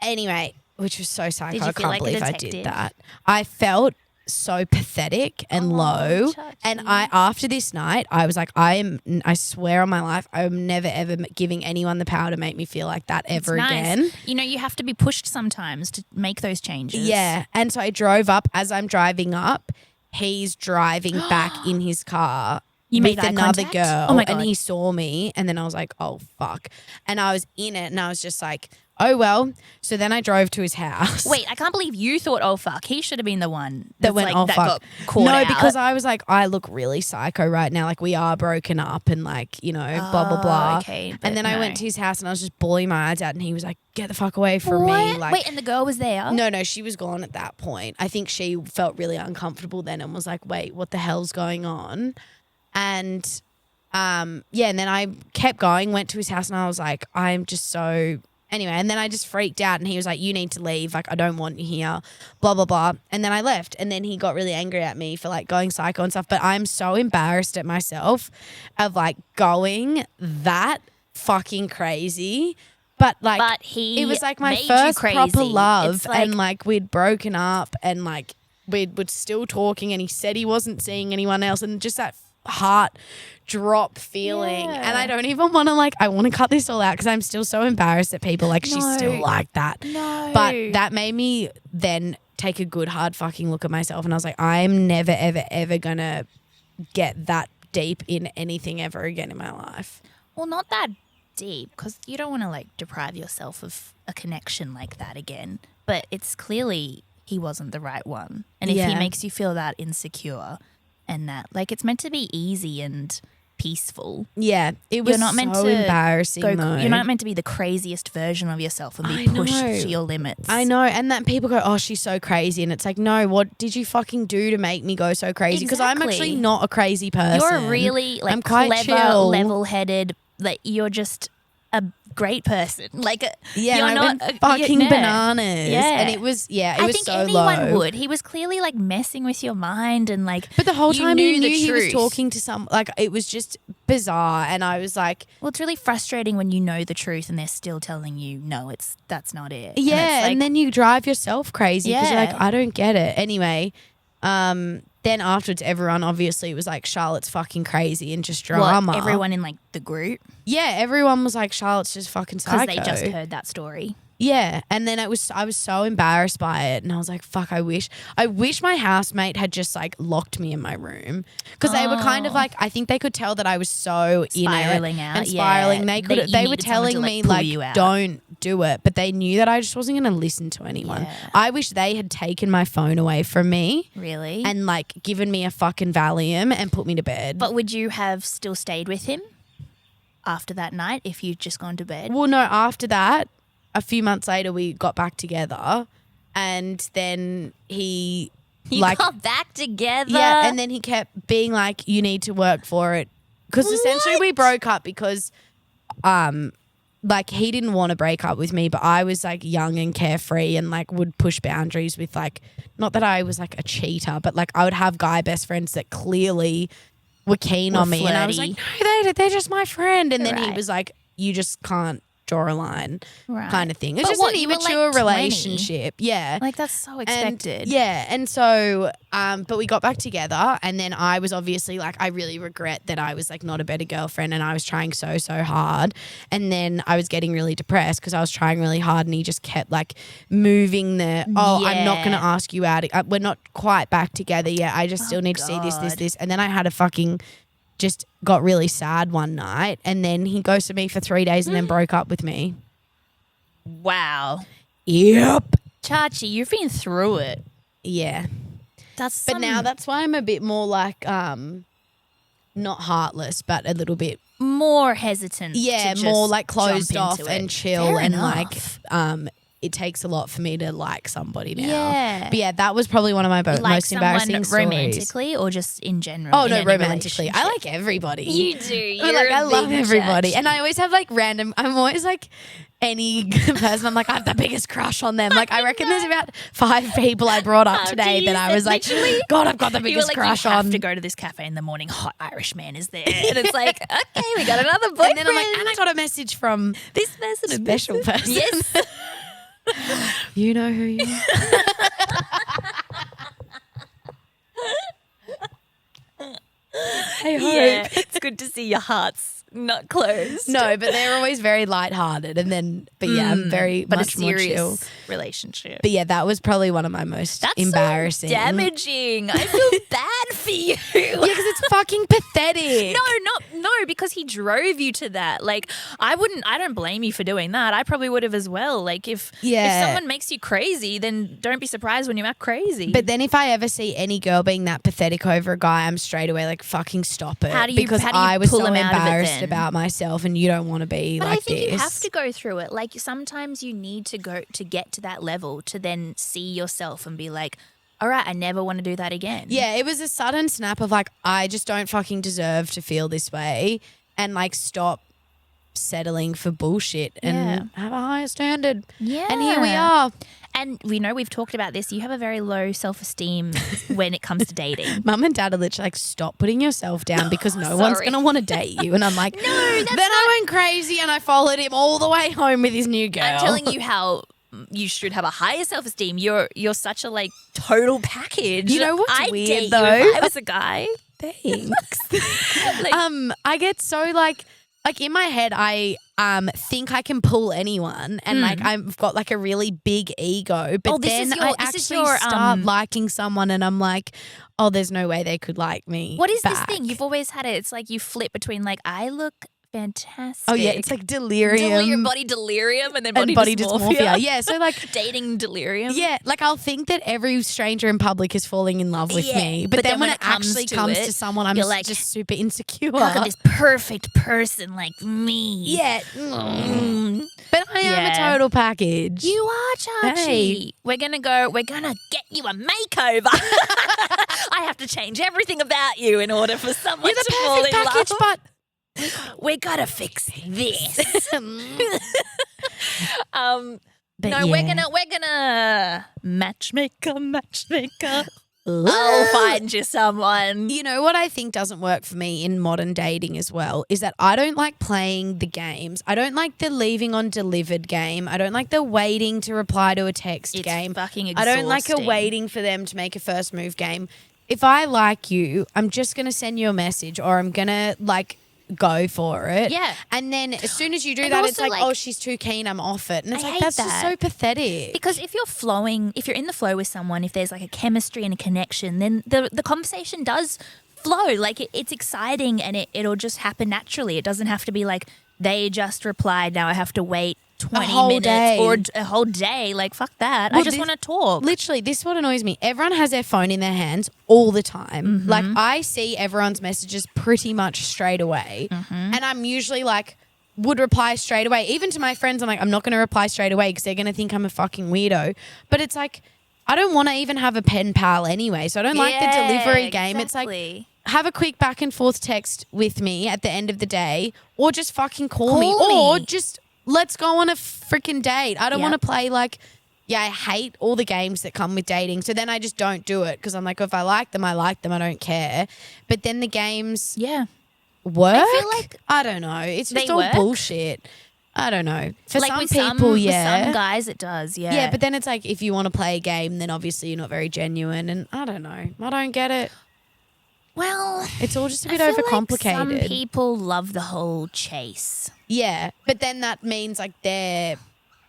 Anyway, which was so psycho. Did you I feel can't like a believe I detective? did that. I felt so pathetic and low. And after this night, I was like, I swear on my life, I'm never ever giving anyone the power to make me feel like that ever It's nice. again. You know, you have to be pushed sometimes to make those changes. Yeah. And so I drove up. As I'm driving up, he's driving back in his car You with made eye another contact? girl. Oh my And God. he saw me. And then I was like, oh, fuck. And I was in it and I was just like, oh, well. So then I drove to his house. Wait, I can't believe you thought, oh fuck, he should have been the one That that's went, like, oh, that fuck. got caught No, out. because I was like, I look really psycho right now. Like, we are broken up and, like, you know, blah, blah, blah. okay, but and then I no. went to his house and I was just bawling my eyes out and he was like, get the fuck away from me. What? Like, Wait, and the girl was there? no, she was gone at that point. I think she felt really uncomfortable then and was like, wait, what the hell's going on? And, and then I kept going, went to his house and I was like, I'm just so... Anyway, and then I just freaked out and he was like, you need to leave. Like, I don't want you here, blah, blah, blah. And then I left. And then he got really angry at me for like going psycho and stuff. But I'm so embarrassed at myself of like going that fucking crazy. But like, But he it was like my made you first crazy. proper love. It's like- And like we'd broken up and like we were still talking and he said he wasn't seeing anyone else. And just that heart drop feeling. Yeah. And I don't even want to like, I want to cut this all out because I'm still so embarrassed that people like, she's No. still like that. No. But that made me then take a good hard fucking look at myself. And I was like, I'm never, ever, ever going to get that deep in anything ever again in my life. Well, not that deep because you don't want to like deprive yourself of a connection like that again. But it's clearly he wasn't the right one. And if he Yeah. makes you feel that insecure and that, like, it's meant to be easy and peaceful. Yeah. It was You're not meant so to embarrassing though. You're not meant to be the craziest version of yourself and be I pushed know. to your limits. I know, and that people go, oh, she's so crazy. And it's like, no, what did you fucking do to make me go so crazy? Because I'm Exactly. actually not a crazy person. You're really like I'm quite clever, chill. level-headed. Like you're just a great person. Like Yeah, you're and I not went fucking yeah. bananas. Yeah. And it was, it I was think so anyone low. would. He was clearly like messing with your mind and like. But the whole time you he knew knew the he was truth. talking to some, like, it was just bizarre. And I was like, Well, it's really frustrating when you know the truth and they're still telling you no, that's not it. yeah. it's like, And then you drive yourself crazy because you're Yeah. like, I don't get it. Anyway, then afterwards, everyone obviously was like, Charlotte's fucking crazy and just what, drama. everyone in like the group Yeah, everyone was like, Charlotte's just fucking because psycho. they just heard that story. Yeah, and then I was so embarrassed by it, and I was like, "Fuck! I wish my housemate had just like locked me in my room because they were kind of like, I think they could tell that I was so Spiraling in it out, and spiraling. yeah. They You were needed someone telling to, me pull like, you out. don't do it, but they knew that I just wasn't going to listen to anyone. Yeah. I wish they had taken my phone away from me Really? and like given me a fucking Valium and put me to bed. But would you have still stayed with him after that night if you'd just gone to bed? Well, no, after that, a few months later, we got back together, and then he You like. got back together. Yeah, and then he kept being like, "You need to work for it," because essentially we broke up because, like he didn't want to break up with me, but I was like young and carefree and like would push boundaries with like, not that I was like a cheater, but like I would have guy best friends that clearly were keen Were on me, and I was like, flirty. "No, they're just my friend," and then he Right. was like, "You just can't draw a line Right. kind of thing. It's But just what, an you were, like, immature 20? relationship. Yeah. Like, that's so expected. And so, but we got back together, and then I was obviously like, I really regret that I was like not a better girlfriend, and I was trying so hard, and then I was getting really depressed because I was trying really hard, and he just kept like moving the, I'm not going to Yeah. ask you out. We're not quite back together yet. I just still need to see God. this, and then I had a fucking just got really sad one night, and then he ghosted me for 3 days and then broke up with me. Wow. Yep. Chachi, you've been through it. Yeah. That's But now that's why I'm a bit more like not heartless, but a little bit more hesitant. yeah, to more just like closed jump off into and it. chill Fair and enough. like it takes a lot for me to like somebody now. Yeah. But yeah, that was probably one of my like most embarrassing someone stories. romantically or just in general? Oh in no, any romantically. I relationship? like everybody. You do. You're Like I a love big everybody, Chachi. and I always have like random. I'm always like any person. I'm like I have the biggest crush on them. Like I reckon there's about 5 people I brought up After today you that I said was like, literally- God, I've got the You were biggest like, crush you have on. to go to this cafe in the morning. Hot Irish man is there, and it's like, okay, we got another boyfriend. And then I'm like, and I got a message from this person, and special this- person. Yes. You know who you are. I hope. Yeah, it's good to see your heart's not closed. No, but they're always very lighthearted, and then, but yeah, I'm very but much a more chill. serious relationship. But yeah, that was probably one of my most That's embarrassing. so damaging. I feel bad for you. Yeah, because it's fucking pathetic. No, because he drove you to that. Like, I don't blame you for doing that. I probably would have as well. Like, if someone makes you crazy, then don't be surprised when you act crazy. But then if I ever see any girl being that pathetic over a guy, I'm straight away like, fucking stop it. How do you- because how do you I was pull so him out of it embarrassed then? about myself, and you don't want to be But like I think this. you have to go through it. Like, sometimes you need to go to get to that level to then see yourself and be like, all right, I never want to do that again. Yeah, it was a sudden snap of like, I just don't fucking deserve to feel this way, and like stop settling for bullshit and have a higher standard. Yeah. And here we are. And we know we've talked about this. You have a very low self-esteem when it comes to dating. Mum and Dad are literally like, stop putting yourself down because no one's Sorry. going to want to date you. And I'm like, No, that's then I went crazy and I followed him all the way home with his new girl. I'm telling you how you should have a higher self-esteem. You're such a like total package. You know what's I'd weird, date though? You if I was a guy. Thanks. Like, I get so like in my head, I think I can pull anyone, and like I've got like a really big ego. But this is then your- I this actually is your, start liking someone, and I'm like, oh, there's no way they could like me. what is back. this thing? You've always had it. It's like you flip between like I look fantastic. Oh yeah, it's like delirium, body delirium and then and body, body dysmorphia. dysmorphia. Yeah, so like. Dating delirium. Yeah, like I'll think that every stranger in public is falling in love with Yeah, me, but then when it actually comes it, to someone, I'm you're like, just super insecure. How could this perfect person like me? Yeah, Mm. but I am Yeah. a total package. You are, Chachi. Hey. We're gonna get you a makeover. I have to change everything about you in order for someone You're the to fall perfect in package, love. but We gotta fix this. But No, yeah. we're gonna matchmaker. I'll find you someone. You know what I think doesn't work for me in modern dating as well is that I don't like playing the games. I don't like the leaving on delivered game. I don't like the waiting to reply to a text It's game. fucking I don't like a exhausting. waiting for them to make a first move game. If I like you, I'm just going to send you a message, or I'm going to like go for it. Yeah. And then as soon as you do And that, it's also, like, like- oh, she's too keen, I'm off it. And it's I like, hate that's just that. so pathetic. Because if you're in the flow with someone, if there's like a chemistry and a connection, then the conversation does flow. Like it's exciting and it'll just happen naturally. It doesn't have to be like they just replied, now I have to wait 20 whole minutes day. or a whole day. Like fuck that. I Well, just this- want to talk. Literally, this is what annoys me. Everyone has their phone in their hands all the time. Mm-hmm. Like, I see everyone's messages pretty much straight away. Mm-hmm. And I'm usually like, would reply straight away. Even to my friends, I'm like, I'm not going to reply straight away because they're going to think I'm a fucking weirdo. But it's like, I don't want to even have a pen pal anyway. So I don't like the delivery game. It's like, exactly. have a quick back and forth text with me at the end of the day, or just fucking call me, Call or me. just let's go on a freaking date. I don't Yep. want to play like, I hate all the games that come with dating. So then I just don't do it because I'm like, if I like them, I like them. I don't care. But then the games Yeah. work. feel like I don't know. It's just they all work. bullshit. I don't know. For like some with people, with yeah. some guys it does, yeah. Yeah, but then it's like if you want to play a game, then obviously you're not very genuine. And I don't know. I don't get it. well, It's all just a I bit feel overcomplicated. Like some people love the whole chase. Yeah, but then that means like they're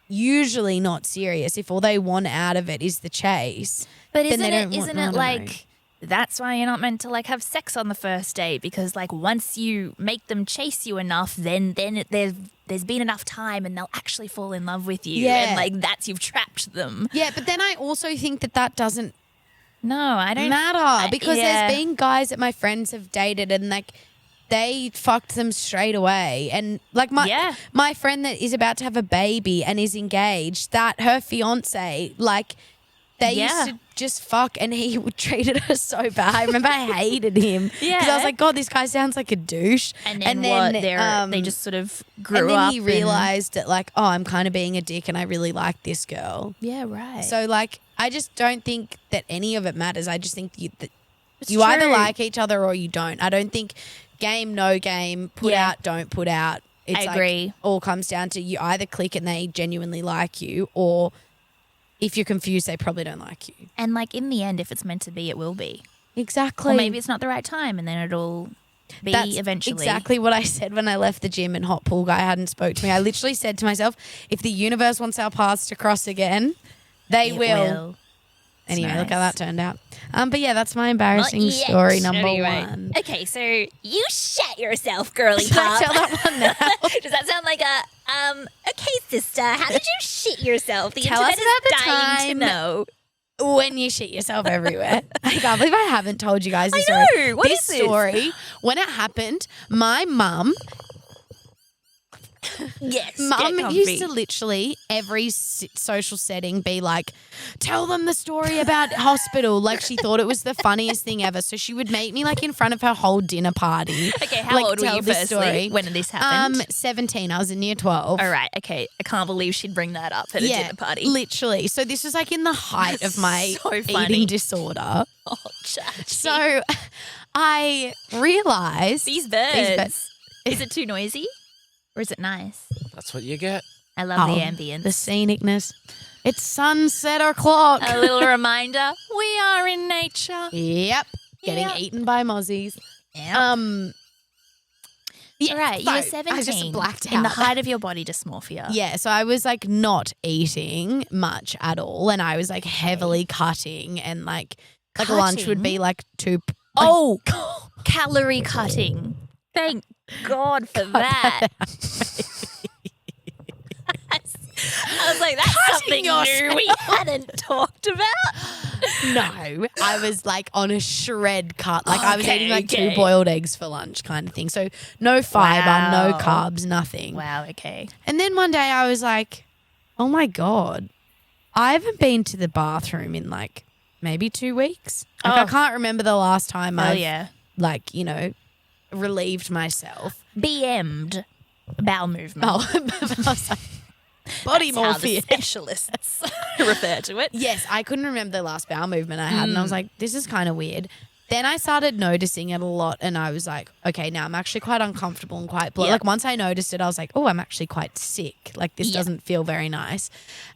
usually not serious if all they want out of it is the chase. But then isn't they it don't want- isn't I it don't know. like that's why you're not meant to like have sex on the first date, because like once you make them chase you enough, then there's been enough time and they'll actually fall in love with you. Yeah. And like that's you've trapped them. Yeah, but then I also think that doesn't No, I don't matter because yeah. there's been guys that my friends have dated and like they fucked them straight away. And like my friend that is about to have a baby and is engaged, that her fiance, like they used to just fuck and he treated her so bad. I remember I hated him because I was like, God, this guy sounds like a douche. And then what? They just sort of grew up. And then he realized that like, oh, I'm kind of being a dick and I really like this girl. Yeah, right. So like, I just don't think that any of it matters. I just think that It's you either true. like each other or you don't. I don't think game, no game, put Yeah. out, don't put out. It's I like agree. all comes down to you either click and they genuinely like you, or if you're confused, they probably don't like you. And like in the end, if it's meant to be, it will be. Exactly. Or maybe it's not the right time, and then it'll be That's eventually. exactly what I said when I left the gym and hot pool guy hadn't spoke to me. I literally said to myself, if the universe wants our paths to cross again, they It will. It's Anyway, look how nice. that turned out. But yeah, that's my embarrassing Not yet, story number anyway. one. Okay, so you shat yourself, girly Should I pop. tell that one now? Does that sound like a okay, sister? How did you shit yourself? The Tell us internet is about the dying to time know. When you shit yourself everywhere. I can't believe I haven't told you guys this I story. know. What this is this? story, when it happened, my mum Yes, Mum get used comfy. to literally every social setting be like, tell them the story about hospital. Like she thought it was the funniest thing ever. So she would make me like in front of her whole dinner party. Okay, how like, old were tell you this firstly story. when this happened? 17. I was in year 12. All right, okay. I can't believe she'd bring that up at a dinner party. Literally. So this was like in the height of my so funny. eating disorder. Oh, Chachi. So I realized These birds. Is it too noisy? Or is it nice? That's what you get. I love the Oh, ambience. the scenicness. It's sunset o'clock. A little reminder, we are in nature. Yep. Getting Yep. eaten by mozzies. Yeah. Yeah, Right, so you're 17. I just blacked out. In the height of your body dysmorphia. Yeah, so I was like not eating much at all, and I was like heavily cutting, and like lunch would be like two. Oh, calorie cutting. Thank God for that. I was like, that's something yourself. new we hadn't talked about. No, I was like on a shred cut. Like I was Okay, eating like okay. 2 boiled eggs for lunch, kind of thing. So no fiber, no Wow. carbs, nothing. Wow, okay. And then one day I was like, oh my God, I haven't been to the bathroom in like maybe 2 weeks. Like I Oh. can't remember the last time Oh, I've yeah. like, relieved myself. BM'd bowel movement. Oh, I was like, body That's how the morphine. specialists refer to it. Yes, I couldn't remember the last bowel movement I had, and I was like, this is kind of weird. Then I started noticing it a lot, and I was like, okay, now I'm actually quite uncomfortable and quite Yep. like once I noticed it, I was like, oh, I'm actually quite sick. Like this Yep. doesn't feel very nice.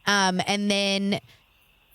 And then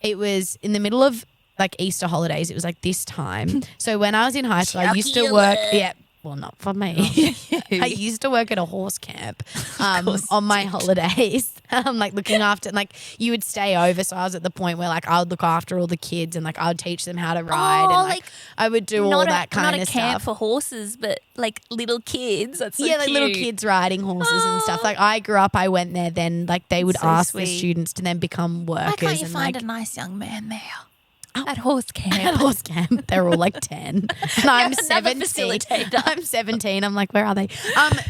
it was in the middle of like Easter holidays. It was like this time. So when I was in high school, I used to work. Yeah. Well, not for me. I used to work at a horse camp on my holidays, like looking after, like you would stay over. So I was at the point where like I would look after all the kids and like I would teach them how to ride and like I would do all that kind of Not a camp stuff. for horses, but like little kids. That's so Yeah, like little cute. kids riding horses and stuff. Like I grew up, I went there. Then like they would So ask the sweet. students to then become workers. Why can't you and find like, a nice young man there? At horse camp. at horse camp. They're all like 10. And I'm Another 17. facilitator. I'm 17. I'm like, where are they?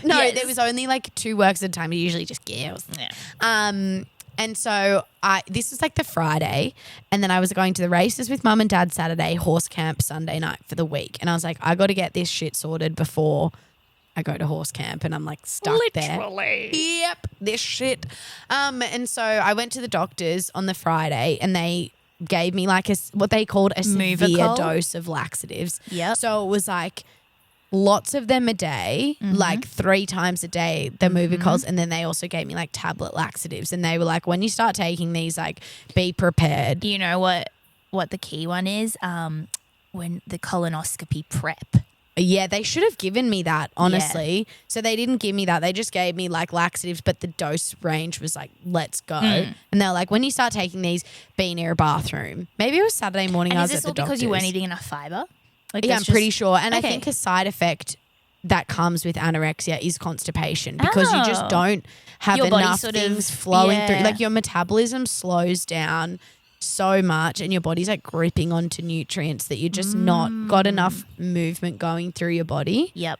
No, Yes. there was only like 2 works at a time. Usually just girls. Yeah. And so this was like the Friday, and then I was going to the races with mum and dad Saturday, horse camp Sunday night for the week. And I was like, I got to get this shit sorted before I go to horse camp, and I'm like stuck Literally. there. Yep, this shit. And so I went to the doctors on the Friday, and they gave me like what they called a severe Movicol? dose of laxatives. Yep. So it was like lots of them a day, like 3 times a day, the Movicals, and then they also gave me like tablet laxatives, and they were like, when you start taking these, like, be prepared. You know what the key one is? When the colonoscopy prep. Yeah, they should have given me that, honestly. Yeah. So they didn't give me that. They just gave me like laxatives, but the dose range was like, let's go. And they're like, when you start taking these, be near a bathroom. Maybe it was Saturday morning. I was at the doctor's. Is this all because you weren't eating enough fiber? Like, yeah, I'm pretty sure. And I think a side effect that comes with anorexia is constipation, because you just don't have enough things flowing through. Like, your metabolism slows down so much, and your body's like gripping onto nutrients that you're just not got enough movement going through your body. Yep.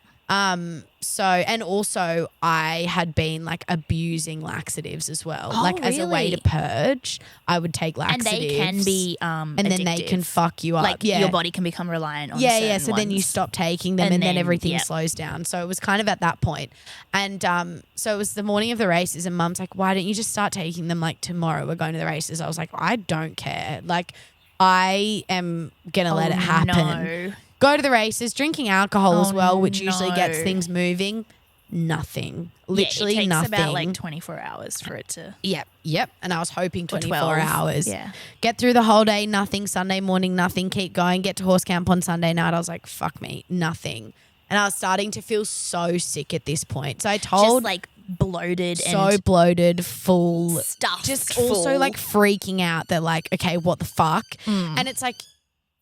So, and also I had been like abusing laxatives as well. Like, as a way to purge, I would take laxatives. And they can be and then they can fuck you up. Like, your body can become reliant on certain so then you stop taking them, and then everything slows down. So it was kind of at that point. And so it was the morning of the races, and Mum's like, why don't you just start taking them like tomorrow? We're going to the races. I was like, I don't care. Like, I am going to let it happen. No. Go to the races, drinking alcohol as well, which usually gets things moving. Nothing. Literally it takes nothing. about like 24 hours for it to. Yep. And I was hoping 24 hours. Yeah. Get through the whole day, nothing. Sunday morning, nothing. Keep going. Get to horse camp on Sunday night. I was like, fuck me, nothing. And I was starting to feel so sick at this point. So I told. Just like bloated bloated, full. Stuffed. Just full. Also like freaking out that like, okay, what the fuck? And it's like,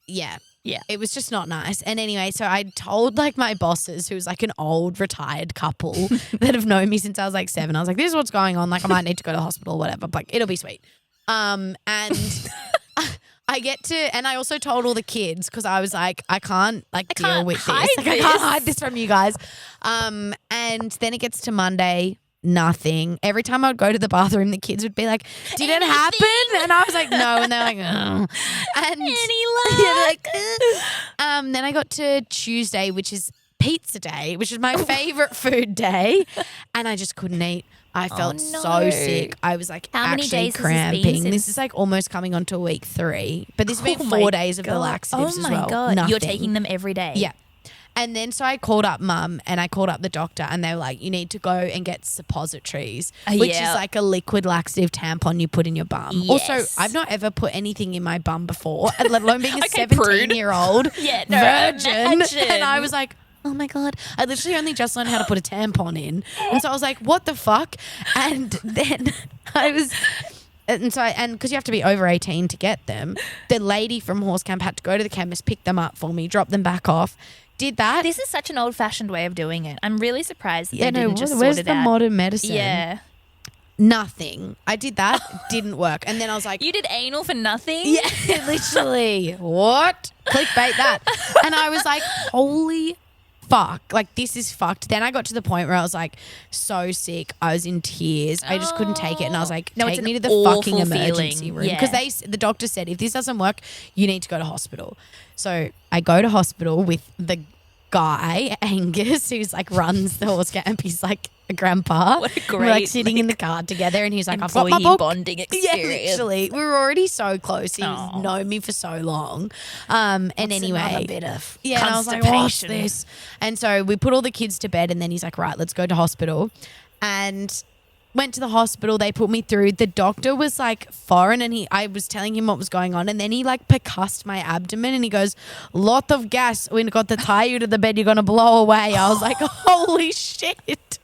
yeah. It was just not nice. And anyway, so I told like my bosses, who's like an old retired couple that have known me since I was like 7. I was like, this is what's going on. Like, I might need to go to hospital or whatever. But like, it'll be sweet. And I get to, and I also told all the kids, because I was like, I can't deal with this. Like, I can't hide this from you guys. And then it gets to Monday. Nothing. Every time I would go to the bathroom, the kids would be like, did it happen? And I was like, no. And they're like, oh. And then I got to Tuesday, which is pizza day, which is my favorite food day. And I just couldn't eat. I felt so sick. I was like, how many days cramping. This is like almost coming on to week 3. But this has been 4 days of the laxatives as well. Oh my God. Nothing. You're taking them every day. Yeah. And then so I called up Mum and I called up the doctor, and they were like, you need to go and get suppositories, which is like a liquid laxative tampon you put in your bum. Yes. Also, I've not ever put anything in my bum before, let alone being a 17-year-old virgin. Imagine. And I was like, oh my God, I literally only just learned how to put a tampon in. And so I was like, what the fuck? And then I was... And so, because you have to be over 18 to get them, the lady from horse camp had to go to the chemist, pick them up for me, drop them back off. Did that. This is such an old-fashioned way of doing it. I'm really surprised that they didn't just sort where's it the out. modern medicine? Yeah. Nothing. I did that. Didn't work. And then I was like... You did anal for nothing? Yeah, literally. What? Clickbait that. And I was like, holy fuck. Like, this is fucked. Then I got to the point where I was like so sick. I was in tears. I just couldn't take it. And I was like, take me to the fucking emergency room. Because the doctor said, if this doesn't work, you need to go to hospital. So I go to hospital with the guy, Angus, who's like runs the horse camp. He's like a grandpa. What a great, we're like sitting in the car together, and he's like, I've got my book. Bonding experience. Yeah, literally. We were already so close. He's known me for so long. And anyway, a bit of and I was like, what's this? And so we put all the kids to bed, and then he's like, right, let's go to hospital. And went to the hospital. They put me through. The doctor was like foreign, and I was telling him what was going on, and then he like percussed my abdomen, and he goes, lot of gas. We got to tie you to the bed. You're going to blow away. I was like, holy shit.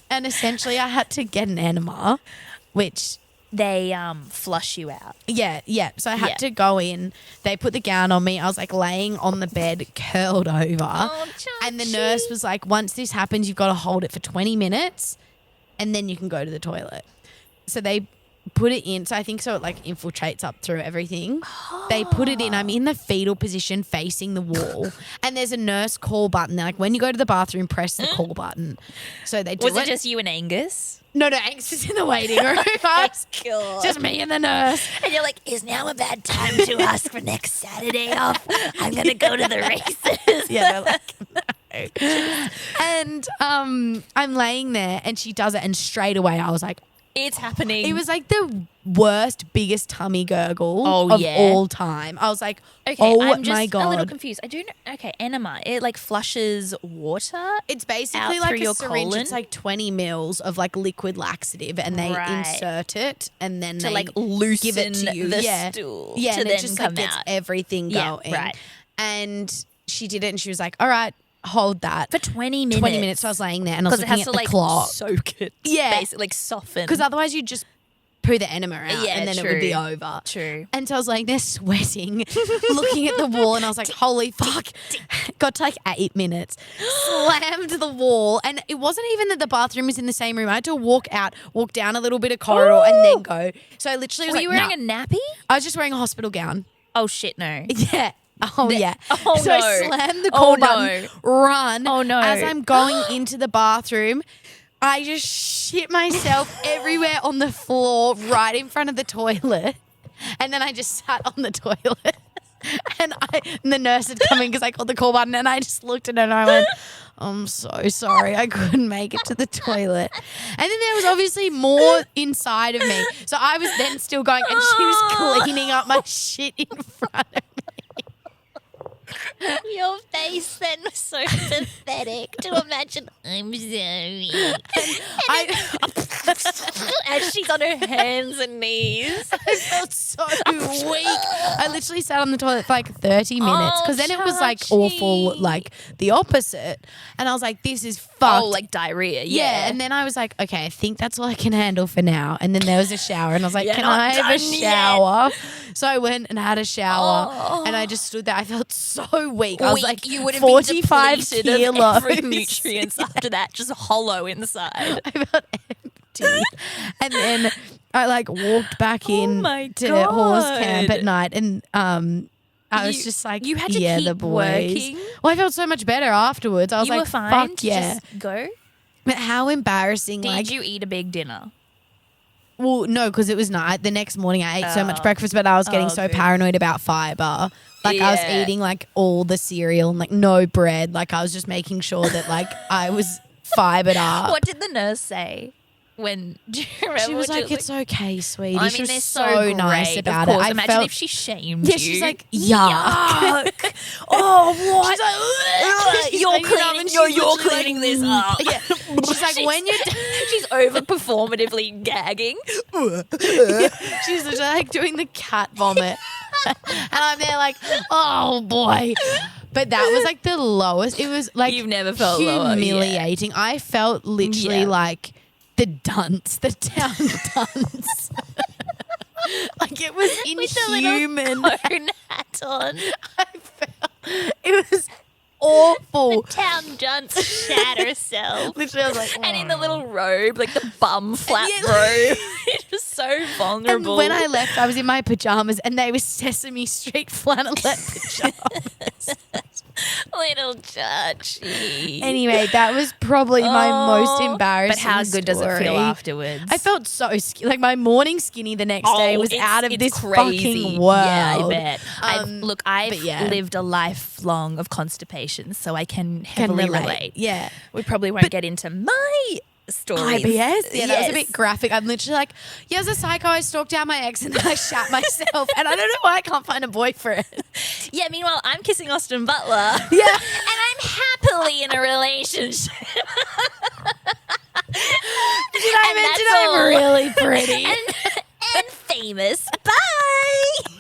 And essentially I had to get an enema, which... They flush you out. Yeah. So I had to go in. They put the gown on me. I was like laying on the bed, curled over. And the nurse was like, once this happens, you've got to hold it for 20 minutes. And then you can go to the toilet. So they put it in. So I think so it like infiltrates up through everything. They put it in. I'm in the fetal position facing the wall. And there's a nurse call button. They're like, when you go to the bathroom, press the call button. So they do Was it just you and Angus? No, Angus is in the waiting room. Just me and the nurse. And you're like, is now a bad time to ask for next Saturday off? I'm going to go to the races. Yeah, they're like, no. And I'm laying there, and she does it, and straight away I was like, It's happening. It was like the worst, biggest tummy gurgle Oh, of yeah. all time. I was like, Okay, oh I'm just my God. a little confused. I do know. Okay, enema. It like flushes water. It's basically out like through a your syringe. colon? It's like 20 mils of like liquid laxative, and they Right. insert it, and then To, they like, give it to loosen you. the yeah. stool Yeah, to and then it just come like gets out. everything Yeah, going. right. And she did it, and she was like, "All right, hold that For 20 minutes. 20 minutes." So I was laying there, and I was Because it looking has at to the like clock. soak it. Yeah. Basically, like soften. Because otherwise you just poo the enema out, Yeah, and then it would be true. over. True. And so I was like, they're sweating, looking at the wall, and I was like, holy fuck. Got to like 8 minutes. Slammed the wall. And it wasn't even that the bathroom was in the same room. I had to walk down a little bit of corridor, and then go. So I literally was Were like, you wearing nah. a nappy? I was just wearing a hospital gown. Oh shit, no. Yeah. Oh, yeah. Oh, so no. I slammed the Oh, call no. button, run. Oh, no. As I'm going into the bathroom, I just shit myself everywhere on the floor right in front of the toilet. And then I just sat on the toilet. And the nurse had come in because I called the call button, and I just looked at her and I went, I'm so sorry. I couldn't make it to the toilet. And then there was obviously more inside of me. So I was then still going, and she was cleaning up my shit in front of me. Your face then was so pathetic to imagine. I'm sorry. As she's on her hands and knees. I felt so weak. I literally sat on the toilet for like 30 minutes because then it was like awful, like the opposite. And I was like, this is fucked. Oh, like diarrhea. yeah. And then I was like, okay, I think that's all I can handle for now. And then there was a shower, and I was like, You're can not I have a done yet. shower? So I went and had a shower, Oh. and I just stood there. I felt so weak. I was like, you would have 45 been depleted kilos. of every nutrients after that, just hollow inside. I felt empty. And then I like walked back in my to horse camp God. at night, and I was You- just like, you had to yeah, keep the boys. working? Well, I felt so much better afterwards. I was You like, were fine fuck to yeah. just go? But how embarrassing. Did like, you eat a big dinner? well, no, because it was night. The next morning I ate so much Oh. breakfast, but I was getting Oh, so good. paranoid about fiber. Like I was Yeah. eating like all the cereal and like no bread. Like I was just making sure that like I was fibered up. What did the nurse say? When do you remember? She was when like, "It's okay, sweetie." I she mean, was they're so nice great, about of course. it. I Imagine felt, if she shamed yeah, you. she's like, yuck. Oh, what? She's like, You're cleaning it up, cleaning. and You're she's literally cleaning like, this up. Yeah, she's like, when you're. She's over performatively gagging. She's literally like doing the cat vomit. And I'm there like, oh boy. But that was like the lowest. It was like You've never felt lower, yeah. humiliating. I felt literally Yeah. like the dunce, the town dunce. Like it was With the little inhuman. cone hat on. I felt it was awful. Town dunce shat herself. Literally, I was like, And in the little robe, like the bum flap Yeah. robe. It was so and vulnerable. when I left, I was in my pajamas, and they were Sesame Street flannelette pajamas. Little Chachi. Anyway, that was probably my most embarrassing. But how good does it feel story. afterwards? I felt so like my morning skinny the next day was out of it's this crazy. fucking world. Yeah, I bet. but I've yeah. lived a lifelong of constipation, so I can heavily relate. Yeah. We probably won't get into my stories. IBS. Yeah, that was a Yes. bit graphic. I'm literally like, yeah, as a psycho, I stalked out my ex and then I shat myself. And I don't know why I can't find a boyfriend. Yeah, meanwhile, I'm kissing Austin Butler. Yeah. And I'm happily in a relationship. Did I And mention that's I'm all. really pretty? and famous. Bye.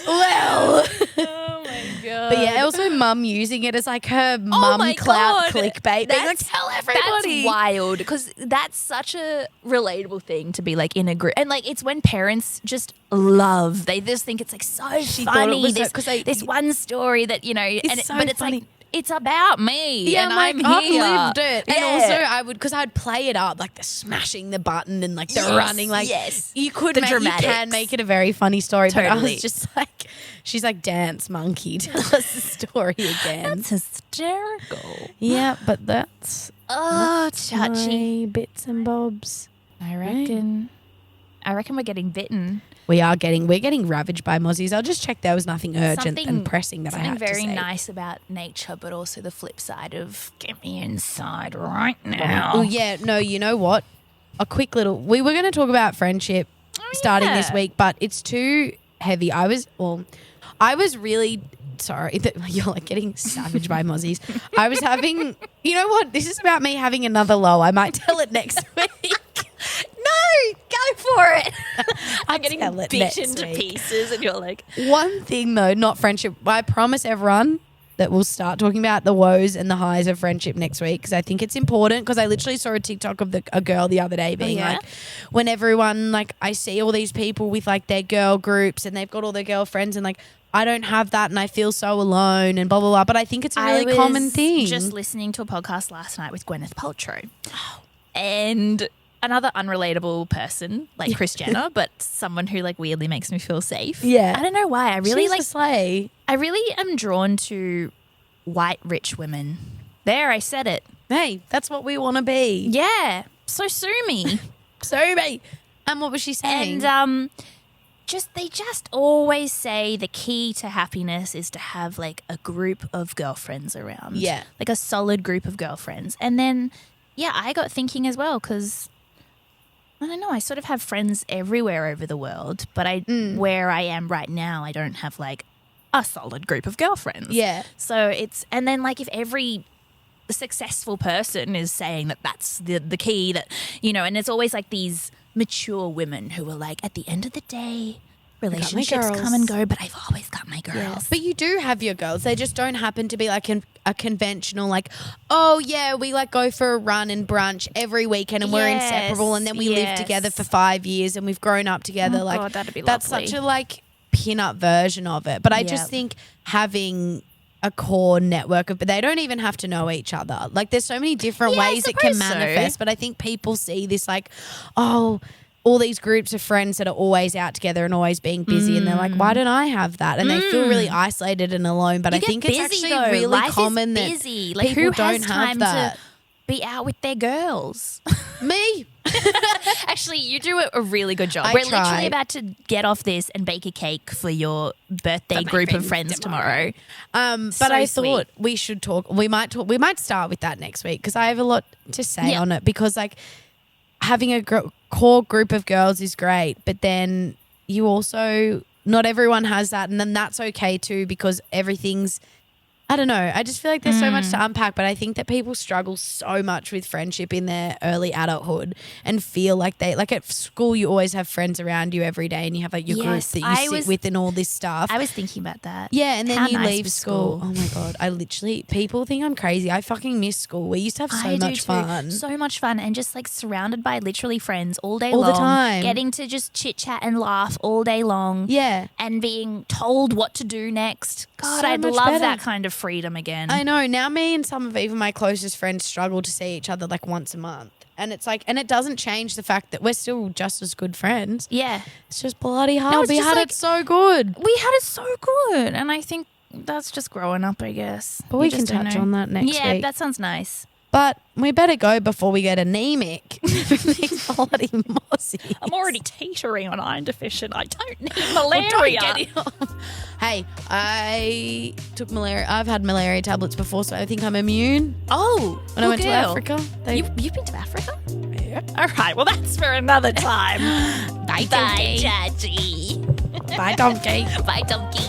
Well. Oh my god. But yeah, also mum using it as like her mum my clout God. clickbait. Being like, That's- tell everybody. That's wild because that's such a relatable thing to be like in a group. And like it's when parents just love, they just think it's like so thought it funny. was This, so- 'cause they- this one story that, you know, so but it's funny. like, it's about me Yeah, and I'm I'm like, here. I've lived it. And Yeah. also I would, because I'd play it up, like the smashing the button and like the Yes, running. Like yes. you could The make, you can dramatics. make it a very funny story. But I Totally. was just like, she's like, dance monkey, tell us the story again. That's hysterical. Yeah, but that's Oh, my bits and bobs. I reckon. I reckon we're getting bitten. We're getting ravaged by mozzies. I'll just check there was nothing urgent and pressing that I had to say. Something very nice about nature, but also the flip side of get me inside right now. Oh, yeah. No, you know what? A quick little... We were going to talk about friendship starting this week, but it's too heavy. I was really... Sorry that you're like getting savaged by mozzies. I was having... You know what? This is about me having another low. I might tell it next week. No, go for it. I'm getting tell it bitten next to week. pieces and you're like... One thing though, not friendship. I promise everyone that we'll start talking about the woes and the highs of friendship next week because I think it's important because I literally saw a TikTok of a girl the other day being like, when everyone, like I see all these people with like their girl groups and they've got all their girlfriends and like, I don't have that and I feel so alone and blah, blah, blah. But I think it's a really common thing. Just listening to a podcast last night with Gwyneth Paltrow and another unrelatable person like Kris Jenner, but someone who like weirdly makes me feel safe. Yeah. I don't know why. I really She's a slay. I really am drawn to white rich women. There, I said it. Hey, that's what we want to be. Yeah. So sue me. Sue me. And what was she saying? And they just always say the key to happiness is to have like a group of girlfriends around. Yeah. Like a solid group of girlfriends. And then, yeah, I got thinking as well because I don't know, I sort of have friends everywhere over the world, but where I am right now, I don't have like a solid group of girlfriends. Yeah. So and then like if every successful person is saying that that's the key that, you know, and it's always like these mature women who are like, at the end of the day, relationships come and go, but I've always got my girls. Yeah. But you do have your girls. They just don't happen to be like a conventional like, oh, yeah, we like go for a run and brunch every weekend and we're inseparable and then we live together for 5 years and we've grown up together. Oh, like God, that'd be that's lovely. such a like pin-up version of it. But I just think having a core network of, but they don't even have to know each other. Like there's so many different ways it can manifest. But I think people see this like, oh, all these groups of friends that are always out together and always being busy and they're like, why don't I have that? And they feel really isolated and alone. But I think it's actually really Life common is busy. Like people who don't has have time that. to be out with their girls? Me. Actually, you do a really good job. I We're try. literally about to get off this and bake a cake for your birthday group of friends tomorrow. But So I sweet. thought we should talk. We might start with that next week because I have a lot to say on it. Because like having a core group of girls is great, but then you also not everyone has that, and then that's okay too because everything's. I don't know. I just feel like there's so much to unpack, but I think that people struggle so much with friendship in their early adulthood and feel like they, like at school, you always have friends around you every day and you have like your group that you sit with and all this stuff. I was thinking about that. Yeah, and then How you nice leave was school. Oh my God. People think I'm crazy. I fucking miss school. We used to have so much fun. So much fun and just like surrounded by literally friends all day All long. the time. Getting to just chit chat and laugh all day long. Yeah. And being told what to do next. God, So I'd much love better. that kind of freedom again. I know. Now me and some of even my closest friends struggle to see each other like once a month. And it's like, and it doesn't change the fact that we're still just as good friends. Yeah. It's just bloody hard. it's We just had like- it so good. We had it so good. And I think that's just growing up, I guess. But we You can just don't touch know. on that next Yeah, week. that sounds nice. But we better go before we get anemic. These bloody mozzies. I'm already teetering on iron deficient. I don't need Well, don't malaria. get it off. Hey, I took malaria. I've had malaria tablets before, so I think I'm immune. Oh, When I went to Africa. You've been to Africa? Yeah. All right. Well, that's for another time. Bye, Bye, Chachi. Bye, donkey. Bye, donkey.